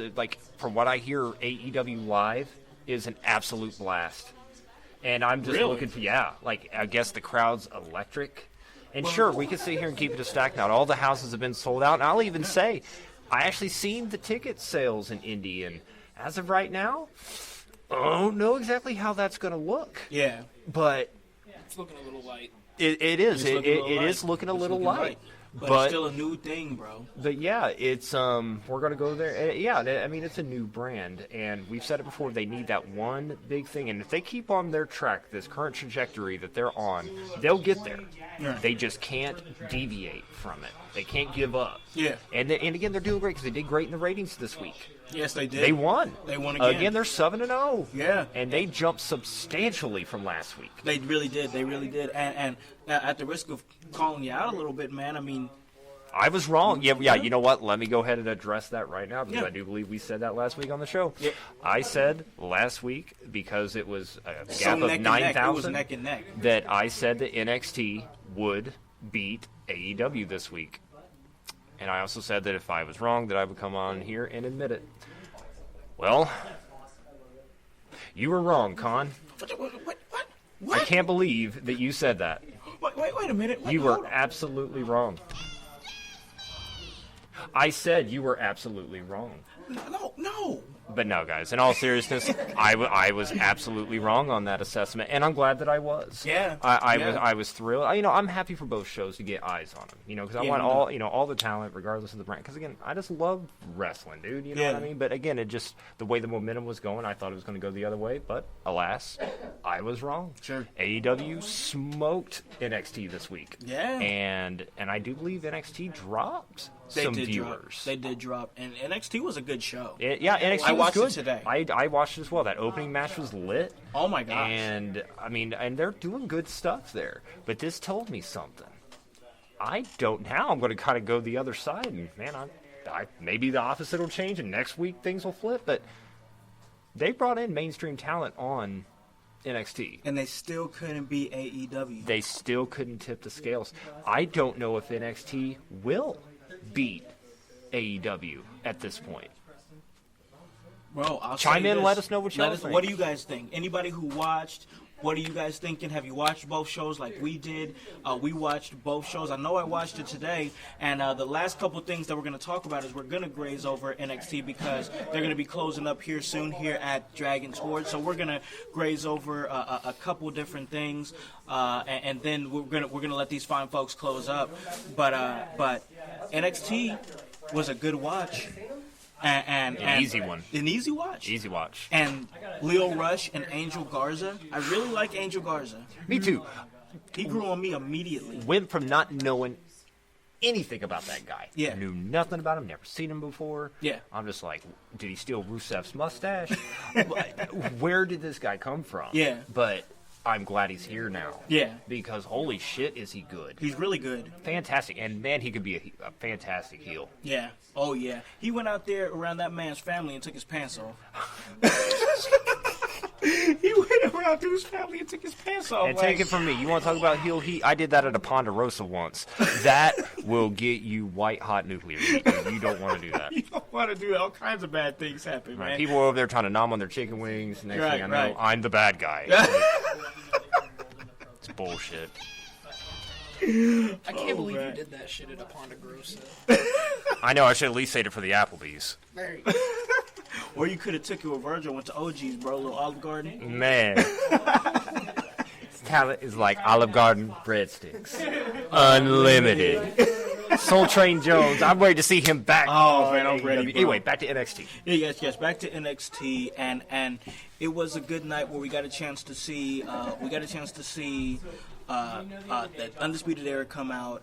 From what I hear, AEW Live is an absolute blast. And I'm just looking for, I guess the crowd's electric. And sure, we can sit here and keep it a stack. Not all the houses have been sold out. And I'll even say, I actually seen the ticket sales in Indy. And as of right now, I don't know exactly how that's going to look. Yeah. But it's looking a little light. It is. It is looking a little light. But it's still a new thing, bro. But yeah, it's we're gonna go there. Yeah, I mean it's a new brand, and we've said it before. They need that one big thing, and if they keep on their track, this current trajectory that they're on, they'll get there. Yeah. They just can't deviate from it. They can't give up. Yeah. And again, they're doing great because they did great in the ratings this week. Yes, they did. They won. They won again. Again, they're 7-0. Yeah. And they jumped substantially from last week. They really did. They really did. And at the risk of calling you out a little bit, man, I mean, I was wrong. Yeah. You know what? Let me go ahead and address that right now because I do believe we said that last week on the show. Yeah. I said last week, because it was a gap of 9,000, it was neck and neck, that I said that NXT would beat AEW this week. And I also said that if I was wrong, that I would come on here and admit it. Well, you were wrong, Con. What? I can't believe that you said that. Wait a minute. You were absolutely wrong. I said you were absolutely wrong. No. But no, guys, in all seriousness, I was absolutely wrong on that assessment, and I'm glad that I was. Yeah. I was thrilled. I'm happy for both shows to get eyes on them, because I want all the talent, regardless of the brand. Because, again, I just love wrestling, dude, you know what I mean? But, again, the way the momentum was going, I thought it was going to go the other way, but, alas, I was wrong. Sure. AEW smoked NXT this week. Yeah. And I do believe NXT dropped some viewers. They did drop, and NXT was a good show. NXT I was watched good. it today. I watched it as well. That opening match was lit. Oh my gosh! And and they're doing good stuff there. But this told me something. I'm going to kind of go the other side, and man, maybe the opposite will change, and next week things will flip. But they brought in mainstream talent on NXT. And they still couldn't beat AEW. They still couldn't tip the scales. I don't know if NXT will beat AEW at this point. Bro, I'll chime in. This. Let us know what y'all think. What do you guys think? Anybody who watched, what are you guys thinking? Have you watched both shows like we did? We watched both shows. I know I watched it today. And the last couple things that we're going to talk about is we're going to graze over NXT because they're going to be closing up here soon here at Dragon's Hoard. So we're going to graze over a couple different things, and then we're gonna let these fine folks close up. But NXT was a good watch. And easy one. An easy watch. Easy watch. And Leo Rush and Angel Garza. I really like Angel Garza. Me too. He grew on me immediately. Went from not knowing anything about that guy. Yeah. Knew nothing about him, never seen him before. Yeah. I'm just like, did he steal Rusev's mustache? Where did this guy come from? Yeah. But I'm glad he's here now. Yeah. Because holy shit, is he good. He's really good. Fantastic. And man, he could be a fantastic heel. Yeah. Oh, yeah. He went out there around that man's family and took his pants off. He went around to his family and took his pants off. And take it from me. You want to talk about heel heat? I did that at a Ponderosa once. That will get you white-hot nuclear heat. You don't want to do that. You don't want to do that. All kinds of bad things happen, right. Man. People are over there trying to nom on their chicken wings. Next thing I know, I'm the bad guy. It's bullshit. I can't believe you did that shit at a Ponderosa. I know. I should at least say it for the Applebee's. There you go. Or you could have took you a Virgil, went to OG's, bro, a little Olive Garden. Man. His talent is like Olive Garden breadsticks. Unlimited. Soul Train Jones. I'm ready to see him back. Oh, man, I'm ready, bro. Anyway, back to NXT. Yes, back to NXT, and it was a good night where we got a chance to see that Undisputed Era come out.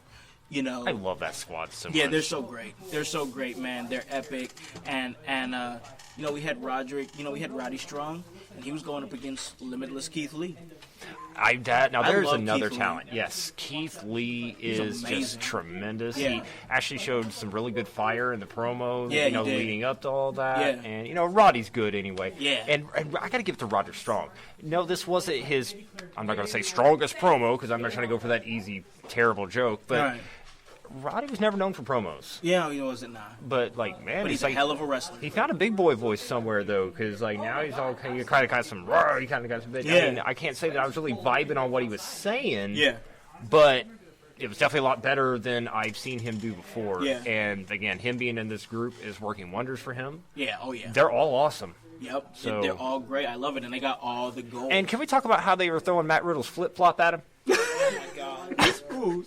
I love that squad so much. Yeah, they're so great. They're so great, man. They're epic. And we had Roddy Strong, and he was going up against Limitless Keith Lee. There's another Keith talent. Yes, Keith Lee is just tremendous. Yeah. He actually showed some really good fire in the promo, Yeah, leading up to all that. Yeah. And, Roddy's good anyway. Yeah. And I got to give it to Roger Strong. No, this wasn't his, I'm not going to say strongest promo, because I'm not trying to go for that easy, terrible joke, but Right. Roddy was never known for promos. Yeah, he wasn't not. But, He's a hell of a wrestler. He found a big boy voice somewhere, though, because, now he's all kind of got some, he kind of got some bit. Yeah. I mean, I can't say that I was really vibing on what he was saying. Yeah. But it was definitely a lot better than I've seen him do before. Yeah. And, again, him being in this group is working wonders for him. Yeah, oh yeah. They're all awesome. Yep, So- they're all great. I love it, and they got all the gold. And can we talk about how they were throwing Matt Riddle's flip-flop at him? Oh my God, Who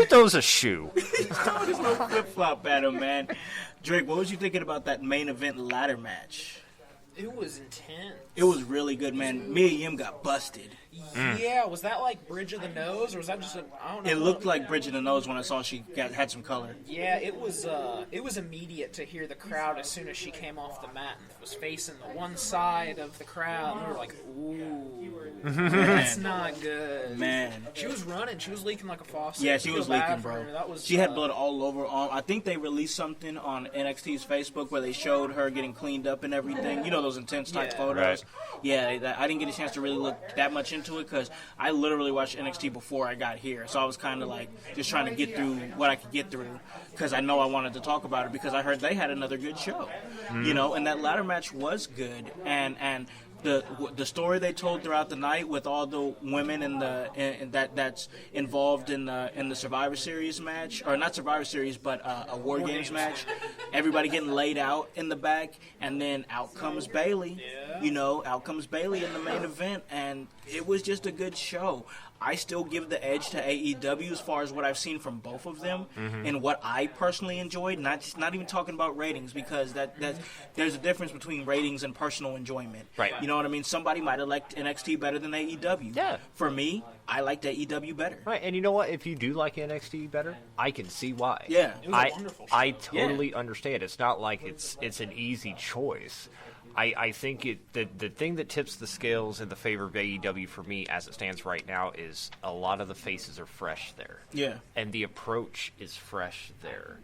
throws a shoe? he's throwing his little flip flop at him, man. Drake, what was you thinking about that main event ladder match? It was intense. It was really good, man. Mia Yim got busted. Yeah, was that like Bridge of the Nose, or was that just I don't know. It looked like Bridge of the Nose when I saw she had some color. Yeah, it was immediate to hear the crowd as soon as she came off the mat and was facing the one side of the crowd. And we were like, ooh, that's not good. Man. She was running. She was leaking like a faucet. Yeah, she was leaking, bad for bro. her. That was, she had blood all over. I think they released something on NXT's Facebook where they showed her getting cleaned up and everything. You know those intense type photos? Right. Yeah, I didn't get a chance to really look that much into it because I literally watched NXT before I got here. So I was kind of like just trying to get through what I could get through because I know I wanted to talk about it because I heard they had another good show. And that ladder match was good. And the story they told throughout the night with all the women that's involved in the Survivor Series match, or not Survivor Series, but a War Games match. Everybody getting laid out in the back, and then out comes Bayley. Out comes Bayley in the main event, and it was just a good show. I still give the edge to AEW as far as what I've seen from both of them and what I personally enjoyed. Not even talking about ratings, because that there's a difference between ratings and personal enjoyment. Right. You know what I mean? Somebody might have liked NXT better than AEW. Yeah. For me, I liked AEW better. Right, and you know what? If you do like NXT better, I can see why. Yeah. It was a wonderful show. I totally understand. It's not like it's an easy choice. I think the thing that tips the scales in the favor of AEW for me as it stands right now is a lot of the faces are fresh there. Yeah. And the approach is fresh there.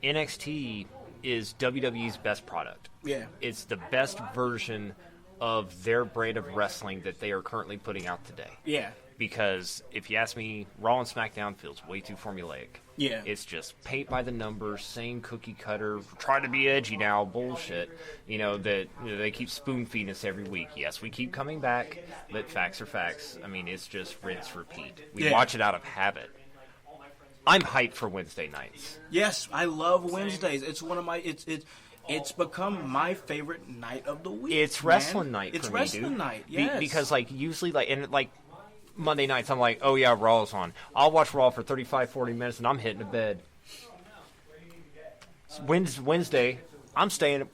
NXT is WWE's best product. Yeah. It's the best version of their brand of wrestling that they are currently putting out today. Yeah. Because if you ask me, Raw and SmackDown feels way too formulaic. Yeah. It's just paint by the numbers, same cookie cutter, try to be edgy now, bullshit. They keep spoon feeding us every week. Yes, we keep coming back, but facts are facts. I mean, it's just rinse, repeat. We watch it out of habit. I'm hyped for Wednesday nights. Yes, I love Wednesdays. It's one of my it's become my favorite night of the week. It's wrestling night. It's for wrestling me, dude. night. Yes. Because usually Monday nights, I'm like, oh yeah, Raw's on. I'll watch Raw for 35, 40 minutes, and I'm hitting the bed. Wednesday, I'm staying at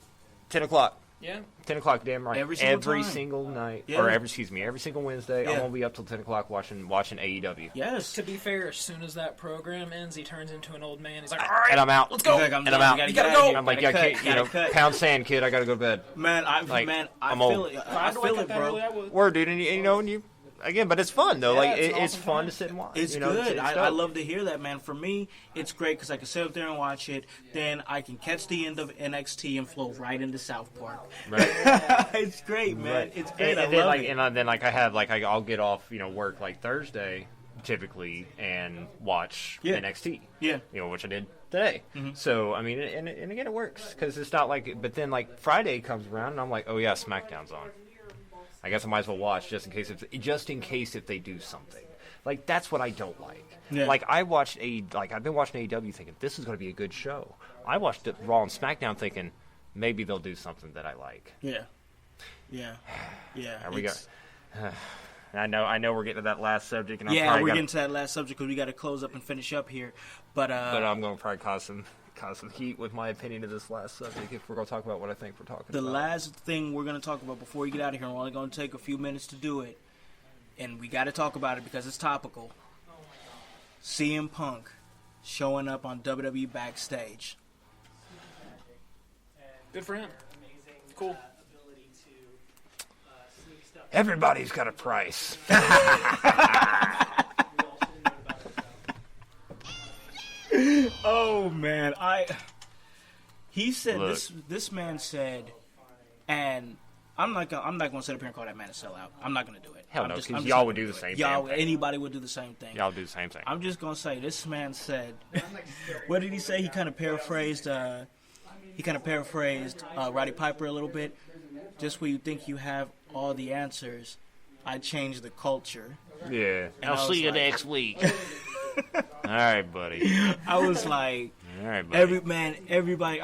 10 o'clock. Yeah. 10 o'clock, damn right. Every single night. Yeah. Or every single Wednesday, I'm Yeah. going to be up till 10 o'clock watching AEW. Yes. To be fair, as soon as that program ends, he turns into an old man. He's like, all And right, I'm out. let's go. He's like, And I'm out. You You gotta get out of go. here. I'm like, Gotta yeah, cut. pound sand, kid, I got to go to bed. Man, I I'm feel old. it. If I had to feel wake it, up that early, I bro. would. Word, dude, and you again, but it's fun though. Yeah, it's an it's awesome fun time. to sit and watch. It's good. good. It's I dope. love to hear that, man. For me, it's great because I can sit up there and watch it. Then I can catch the end of NXT and flow right into South Park. Right. It's great, man. Right. It's great. And I love then, it. And then I'll get off work Thursday typically and watch NXT. Yeah. Which I did today. So I mean, and again, it works because it's not like. But then Friday comes around and I'm like, oh yeah, SmackDown's on. I guess I might as well watch just in case if they do something. That's what I don't like. Yeah. I've been watching AEW thinking this is going to be a good show. I watched Raw and SmackDown thinking maybe they'll do something that I like. Yeah. There we go. I know we're getting to that last subject, and we're getting to that last subject because we got to close up and finish up here. But I'm going to probably cause some heat with my opinion of this last subject if we're going to talk about what I think we're talking the about. last thing we're going to talk about before we get out of here, we're only going to take a few minutes to do it, and we got to talk about it because it's topical. CM Punk showing up on WWE Backstage. Good for him. Cool. Everybody's got a price. Oh man, he said Look. this man said, and I'm not gonna sit up here and call that man a sellout. I'm not gonna do it. Hell no, I'm just because not y'all gonna would do do the it. same Y'all, thing. anybody would do the same thing. Y'all do the same thing. I'm just gonna say this man said. What did he say? He kind of paraphrased. Roddy Piper a little bit. Just when you think you have all the answers, I change the culture. Yeah. And I'll I see was you like- next week. All right, buddy. I was like, All right, buddy. everybody.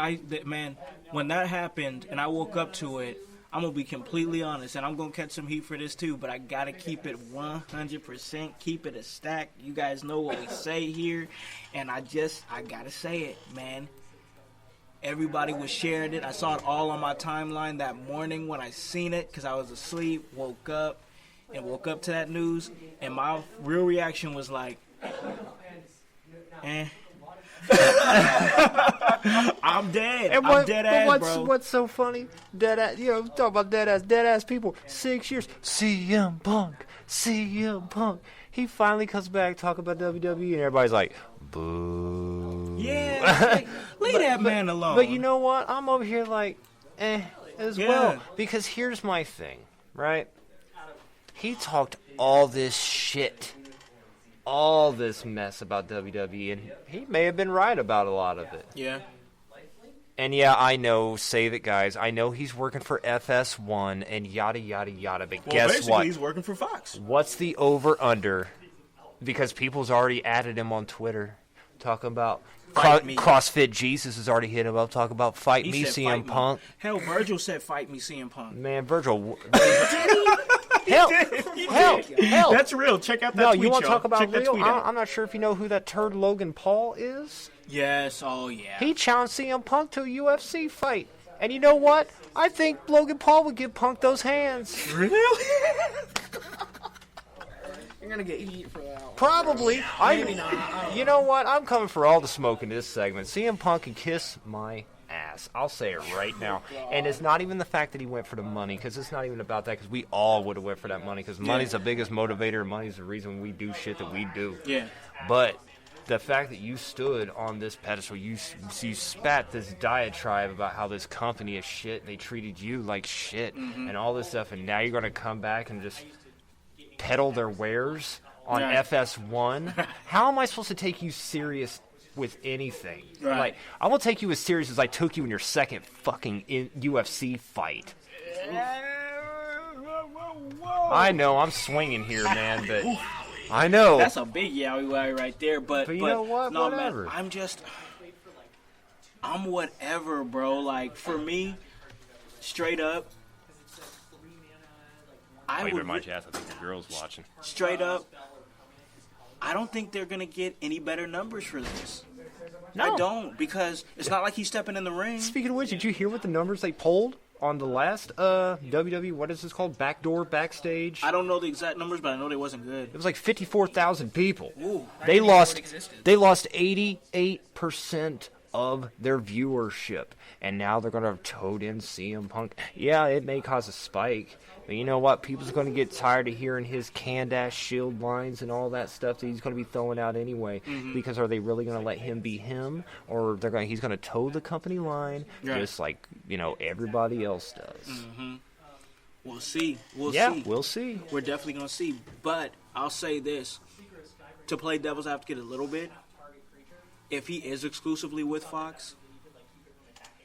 When that happened and I woke up to it, I'm gonna be completely honest, and I'm gonna catch some heat for this too. But I gotta keep it 100%, keep it a stack. You guys know what we say here, and I gotta say it, man. Everybody was sharing it. I saw it all on my timeline that morning when I seen it because I was asleep. Woke up to that news, and my real reaction was like, eh. I'm dead. I'm dead ass, bro. What's so funny? Dead ass. Talk about dead ass people. 6 years. CM Punk. He finally comes back, talk about WWE, and everybody's like, boo. Yeah, leave that man alone. But you know what? I'm over here like, as Yeah. well. Because here's my thing, right? He talked all this shit, all this mess about WWE, and he may have been right about a lot of it. Yeah. And yeah, I know, save it, guys. I know he's working for FS1 and yada, yada, yada. But guess basically, what? he's working for Fox. What's the over-under? Because people's already added him on Twitter. Talking about CrossFit Jesus has already hit him up. Talking about fight me, CM Punk. Hell, Virgil said fight me, CM Punk. Man, Virgil. Hell. That's real. Check out that No, tweet, you want to y'all. talk about Check that real? tweet out. I'm not sure if you know who that turd Logan Paul is. Yes, oh yeah. He challenged CM Punk to a UFC fight. And you know what? I think Logan Paul would give Punk those hands. Really? You're gonna get heat for that one. Probably. Maybe not. You know what? I'm coming for all the smoke in this segment. CM Punk can kiss my ass. I'll say it right now. And it's not even the fact that he went for the money, because it's not even about that, because we all would have went for that money, because money's the biggest motivator. Money's the reason we do shit that we do. Yeah. But the fact that you stood on this pedestal, you spat this diatribe about how this company is shit, and they treated you like shit, and all this stuff, and now you're going to come back and just peddle their wares on FS1? How am I supposed to take you serious with anything? Right. Like, I will take you as serious as I took you in your second fucking UFC fight. I know, I'm swinging here, man, but I know. That's a big yowie right there, but you know what? No, Whatever. man, I'm whatever, bro. Like, for me, straight up, I think the girl's watching. Straight up, I don't think they're going to get any better numbers for this. No. I don't, because it's not like he's stepping in the ring. Speaking of which, did you hear what the numbers they polled on the last WWE, what is this called? Backstage? I don't know the exact numbers, but I know they wasn't good. It was like 54,000 people. Ooh. They lost 88% of their viewership. And now they're going to have toed in CM Punk. Yeah, it may cause a spike. But you know what? People's going to get tired of hearing his canned-ass shield lines and all that stuff that he's going to be throwing out anyway. Because are they really going to let him be him? Or he's going to toe the company line just like, everybody else does. We'll see. We'll see. We're definitely going to see. But I'll say this. To play devil's advocate a little bit, if he is exclusively with Fox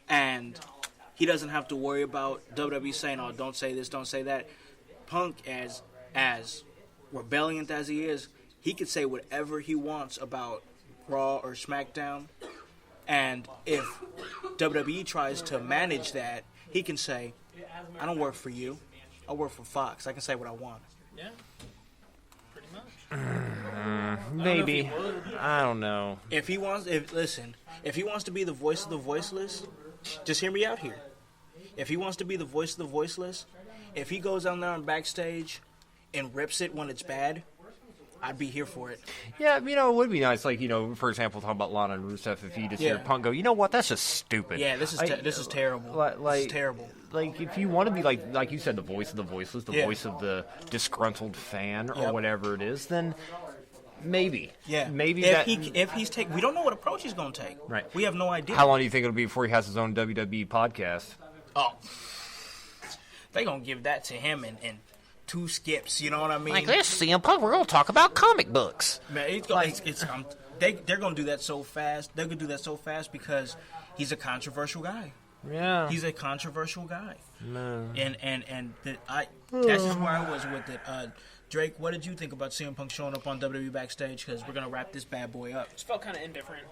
and he doesn't have to worry about WWE saying, oh, don't say this, don't say that. Punk, as rebellious as he is, he could say whatever he wants about Raw or SmackDown. And if WWE tries to manage that, he can say, I don't work for you. I work for Fox. I can say what I want. Yeah. Pretty much. Maybe. I don't know. If he wants to be the voice of the voiceless, just hear me out here. If he wants to be the voice of the voiceless, if he goes down there on backstage and rips it when it's bad, I'd be here for it. Yeah, it would be nice. Like, for example, talking about Lana and Rusev, if you just hear Punk go, you know what, that's just stupid. Yeah, this is terrible. This is terrible. Like, if you want to be, like you said, the voice of the voiceless, the voice of the disgruntled fan or whatever it is, then maybe. Yeah. Maybe we don't know what approach he's going to take. Right. We have no idea. How long do you think it'll be before he has his own WWE podcast? Oh. They're going to give that to him in 2 skips, you know what I mean? Like this, CM Punk, we're going to talk about comic books. Man, they're going to do that so fast. They're going to do that so fast because he's a controversial guy. Yeah. He's a controversial guy. No. And that's just where I was with it. Drake, what did you think about CM Punk showing up on WWE Backstage? Because we're going to wrap this bad boy up. Just felt kind of indifferent.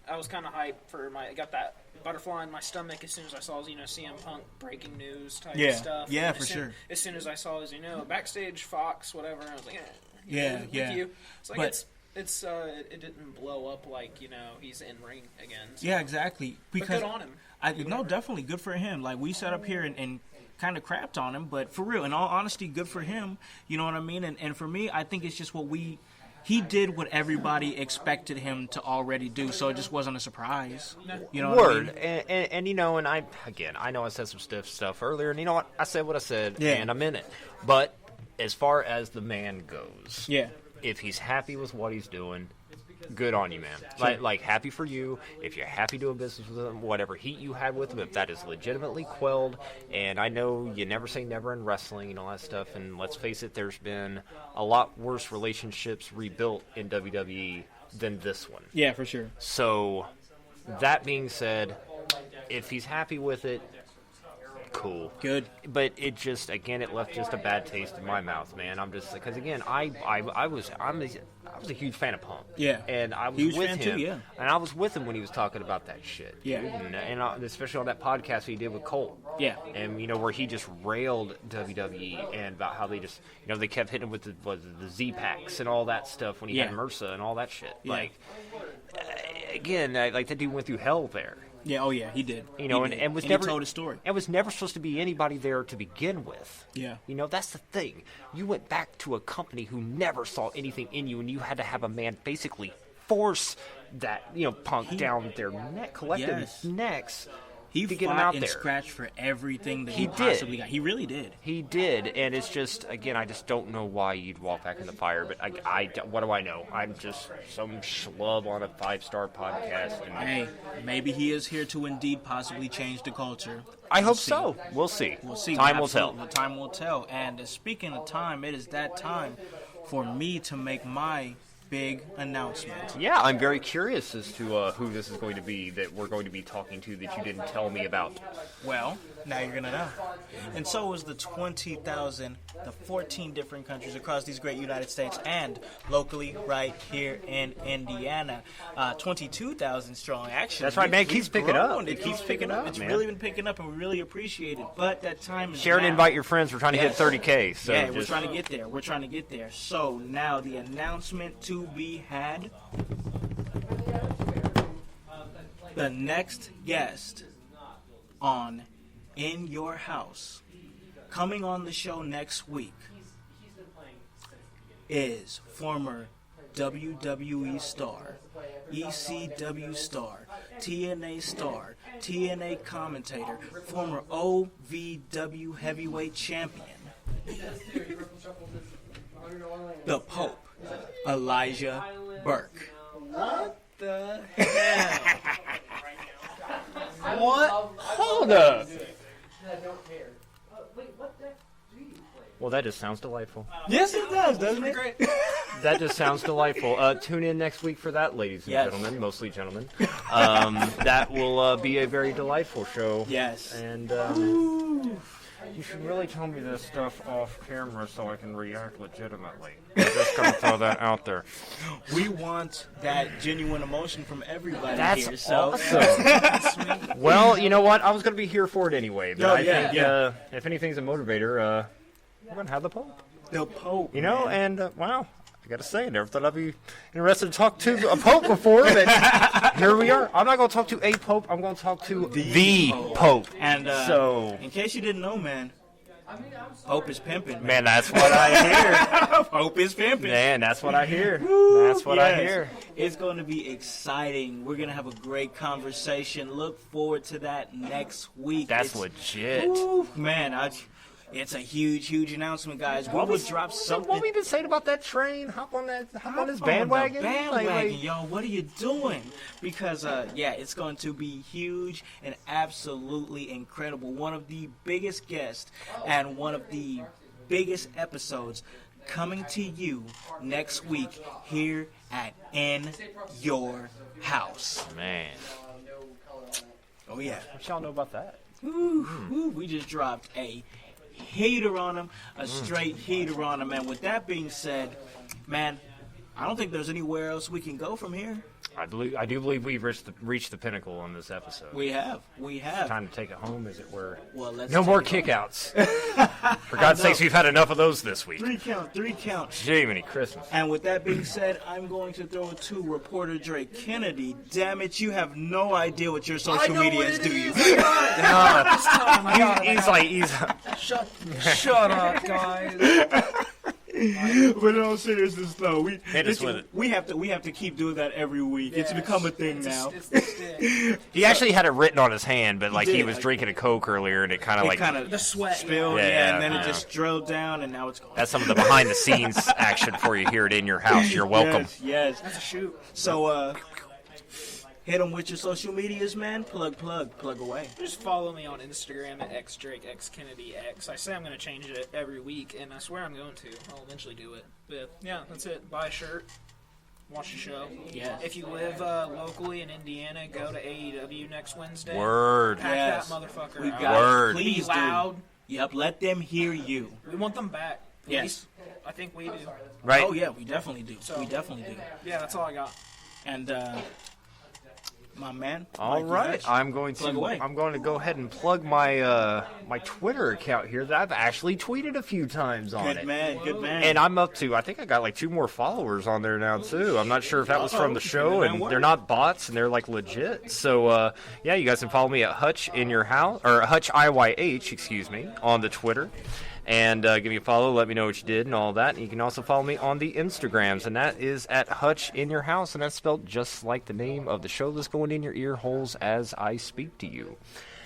I was kind of hyped for I got that butterfly in my stomach as soon as I saw, CM Punk breaking news type stuff. Yeah, and for sure. As soon as I saw, backstage, Fox, whatever, I was like, yeah. You. It's like, but, it didn't blow up like, he's in ring again. So. Yeah, exactly. Because but good on him. Definitely good for him. Like, we sat up here and kind of crapped on him, but for real, in all honesty, good for him. You know what I mean? And for me, I think it's just he did what everybody expected him to already do, so it just wasn't a surprise. You know what I mean? And I know I said some stiff stuff earlier, and you know what? I said what I said, and I'm in it. But as far as the man goes, if he's happy with what he's doing, good on you, man. Sure. Like, happy for you. If you're happy doing business with him, whatever heat you had with him, if that is legitimately quelled, and I know you never say never in wrestling and all that stuff, and let's face it, there's been a lot worse relationships rebuilt in WWE than this one. Yeah, for sure. So, that being said, if he's happy with it, cool. Good. But it just, again, it left just a bad taste in my mouth, man. I'm just, because again, I was a huge fan of Punk. Yeah. And I was Huge with fan him. too, yeah. And I was with him when he was talking about that shit. Yeah. And especially on that podcast he did with Colt. Yeah. And, where he just railed WWE and about how they just, they kept hitting him with the Z-Packs and all that stuff when he had MRSA and all that shit. Yeah. Like, again, that dude went through hell there. Yeah, oh yeah, he did. And was and never he told his story. And was never supposed to be anybody there to begin with. Yeah. That's the thing. You went back to a company who never saw anything in you, and you had to have a man basically force that, Punk down their neck, collective necks. He to get him out and there. Scratched for everything that He possibly did. got. He really did. He did, and it's just, again, I just don't know why you'd walk back in the fire. But what do I know? I'm just some schlub on a 5-star podcast. And Hey, maybe he is here to indeed possibly change the culture. I hope so. We'll see. We'll see. Time will tell. Time will tell. And speaking of time, it is that time for me to make my big announcement. Yeah, I'm very curious as to who this is going to be that we're going to be talking to that you didn't tell me about. Well, now you're going to know. And so is the 20,000, the 14 different countries across these great United States and locally right here in Indiana. 22,000 strong, actually. That's right, man. It keeps picking up. It keeps picking up. It's man. really been picking up, and we really appreciate it. But that time is Share and now. invite your friends. We're trying to hit 30K. So yeah, we're trying to get there. We're trying to get there. So now the announcement to be had. The next guest on In Your House, coming on the show next week, is former WWE star, ECW star, TNA star, TNA commentator, former OVW heavyweight champion, the Pope, Elijah Burke. What the hell? What? hold up. Well, that just sounds delightful. Yes, it does, doesn't it? That just sounds delightful. Tune in next week for that, ladies and Yes. gentlemen, mostly gentlemen. That will be a very delightful show. Yes. And you should really tell me this stuff off camera so I can react legitimately. I'm just going to throw that out there. We want that genuine emotion from everybody That's here. So. awesome. Well, you know what? I was going to be here for it anyway. But I think if anything's a motivator, we're going to have the Pope. The Pope. And wow. I gotta say, I never thought I'd be interested to talk to a pope before, but here we are. I'm not gonna talk to a pope. I'm gonna talk to the Pope. And so, in case you didn't know, man, Pope is pimping. man, that's what I hear. Pope is pimping. Man, that's what I hear. Woo, That's what I hear. It's going to be exciting. We're going to have a great conversation. Look forward to that next week. That's legit. Woo, man, it's a huge, huge announcement, guys. We will drop something. What we been saying about that train? Hop on this bandwagon. Bandwagon, yo. What are you doing? Because, it's going to be huge and absolutely incredible. One of the biggest guests and one of the biggest episodes coming to you next week here at In Your House. Man. Oh, yeah. What y'all know about that? Ooh, we just dropped a heater on him, a straight heater on him. And with that being said, man, I don't think there's anywhere else we can go from here. I do believe we've reached the pinnacle on this episode. We have. Time to take it home, as it were. Well, let's no more take it kickouts. For God's sakes, we've had enough of those this week. Three count. Jiminy Christmas. And with that being said, I'm going to throw it to reporter Drake Kennedy. Damn it, you have no idea what your social media is, do you? Shut up, guys. But in all seriousness, though, Hit us with it. we have to keep doing that every week. It's become a thing now. It's the stick. He actually had it written on his hand, but he did. was drinking a Coke earlier, and it kind of The sweat. spilled, Yeah, and then yeah. it just drilled down, and now it's gone. That's some of the behind-the-scenes action for you here at In Your House. You're welcome. Yes. That's a shoot. So, hit them with your social medias, man. Plug away. Just follow me on Instagram at xdrakeXKennedyX. I say I'm going to change it every week, and I swear I'm going to. I'll eventually do it. But yeah, that's it. Buy a shirt. Watch the show. Yes. If you live locally in Indiana, go to AEW next Wednesday. Word. Pack Yes. that motherfucker We out. got Word. it. Please Be loud. do. Yep, let them hear you. We want them back. At Yes. least I think we do. Right. Oh yeah, we definitely do. So- We definitely do. Yeah, that's all I got. And my man. All Mikey right, Hutch, I'm going plug away. to go ahead and plug my my Twitter account here that I've actually tweeted a few times on Good it. man, good man. And I'm up to, I think I got like 2 more followers on there now too. I'm not sure if that was from the show, and they're not bots, and they're like legit. So yeah, you guys can follow me at Hutch in your house, or Hutch IYH, excuse me, on the Twitter. And give me a follow, let me know what you did and all that. And you can also follow me on the Instagrams, and that is at Hutch in your house, and that's spelled just like the name of the show that's going in your ear holes as I speak to you.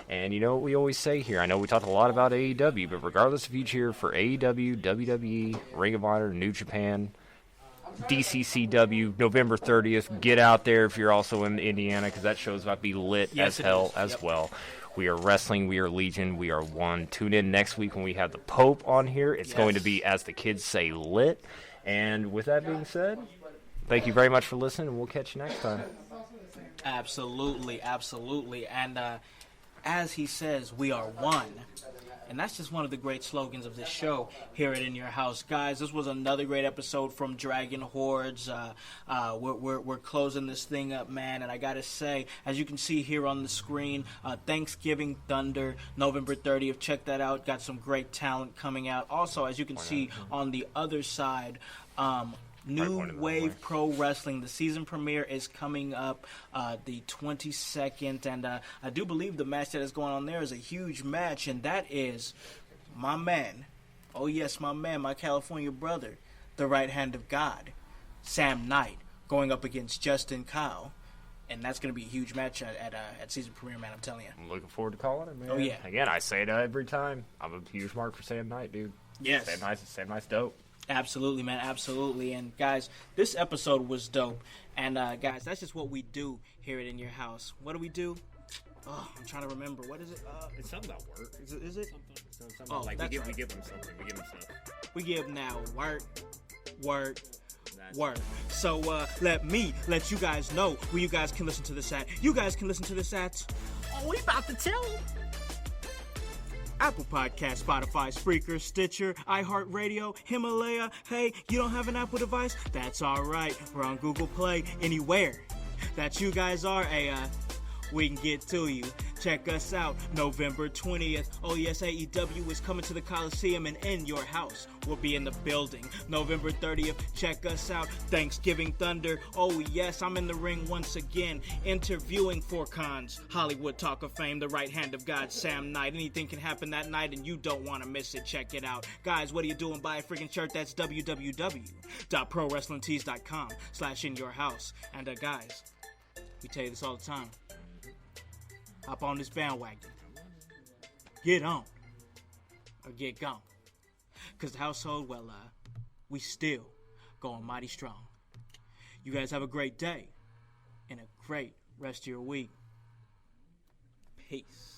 And you know what we always say here. I know we talked a lot about AEW, but regardless if you cheer for AEW, WWE, Ring of Honor, New Japan, DCCW, November 30th, get out there if you're also in Indiana, because that show's about to be lit Yes, as it hell is. as Yep. well. We are wrestling, we are Legion, we are one. Tune in next week when we have the Pope on here. It's going to be, as the kids say, lit. And with that being said, thank you very much for listening, and we'll catch you next time. Absolutely, absolutely. And as he says, we are one. And that's just one of the great slogans of this show here at In Your House. Guys, this was another great episode from Dragon Hordes. We're closing this thing up, man. And I got to say, as you can see here on the screen, Thanksgiving Thunder, November 30th. Check that out. Got some great talent coming out. Also, as you can see on the other side, New Wave Pro Wrestling. The season premiere is coming up the 22nd, and I do believe the match that is going on there is a huge match, and that is my man, oh yes, my man, my California brother, the right hand of God, Sam Knight, going up against Justin Kyle. And that's going to be a huge match at season premiere, man, I'm telling you. I'm looking forward to calling it, man. Oh, yeah. Again, I say it every time. I'm a huge mark for Sam Knight, dude. Yes. Sam Knight's dope. Absolutely, man, absolutely. And guys, this episode was dope. And guys, that's just what we do here at In Your House. What do we do? Oh, I'm trying to remember. What is it? It's something about work. Is it? Something Oh, like that's we right. give them something. We give them stuff. We give now work. So let you guys know where you guys can listen to this at. You guys can listen to this at. Oh, we about to tell them. Apple Podcast, Spotify, Spreaker, Stitcher, iHeartRadio, Himalaya. Hey, you don't have an Apple device? That's all right. We're on Google Play. Anywhere that you guys are, we can get to you. Check us out November 20th. Oh yes, AEW is coming to the Coliseum and In Your House. We'll be in the building. November 30th, check us out. Thanksgiving Thunder. Oh yes, I'm in the ring once again, interviewing for Cons, Hollywood Talk of Fame, the right hand of God, Sam Knight. Anything can happen that night and you don't want to miss it. Check it out. Guys, what are you doing? Buy a freaking shirt. That's www.prowrestlingtees.com/inyourhouse. And guys, we tell you this all the time. Hop on this bandwagon. Get on. Or get gone. Because the household, well, we still going mighty strong. You guys have a great day and a great rest of your week. Peace.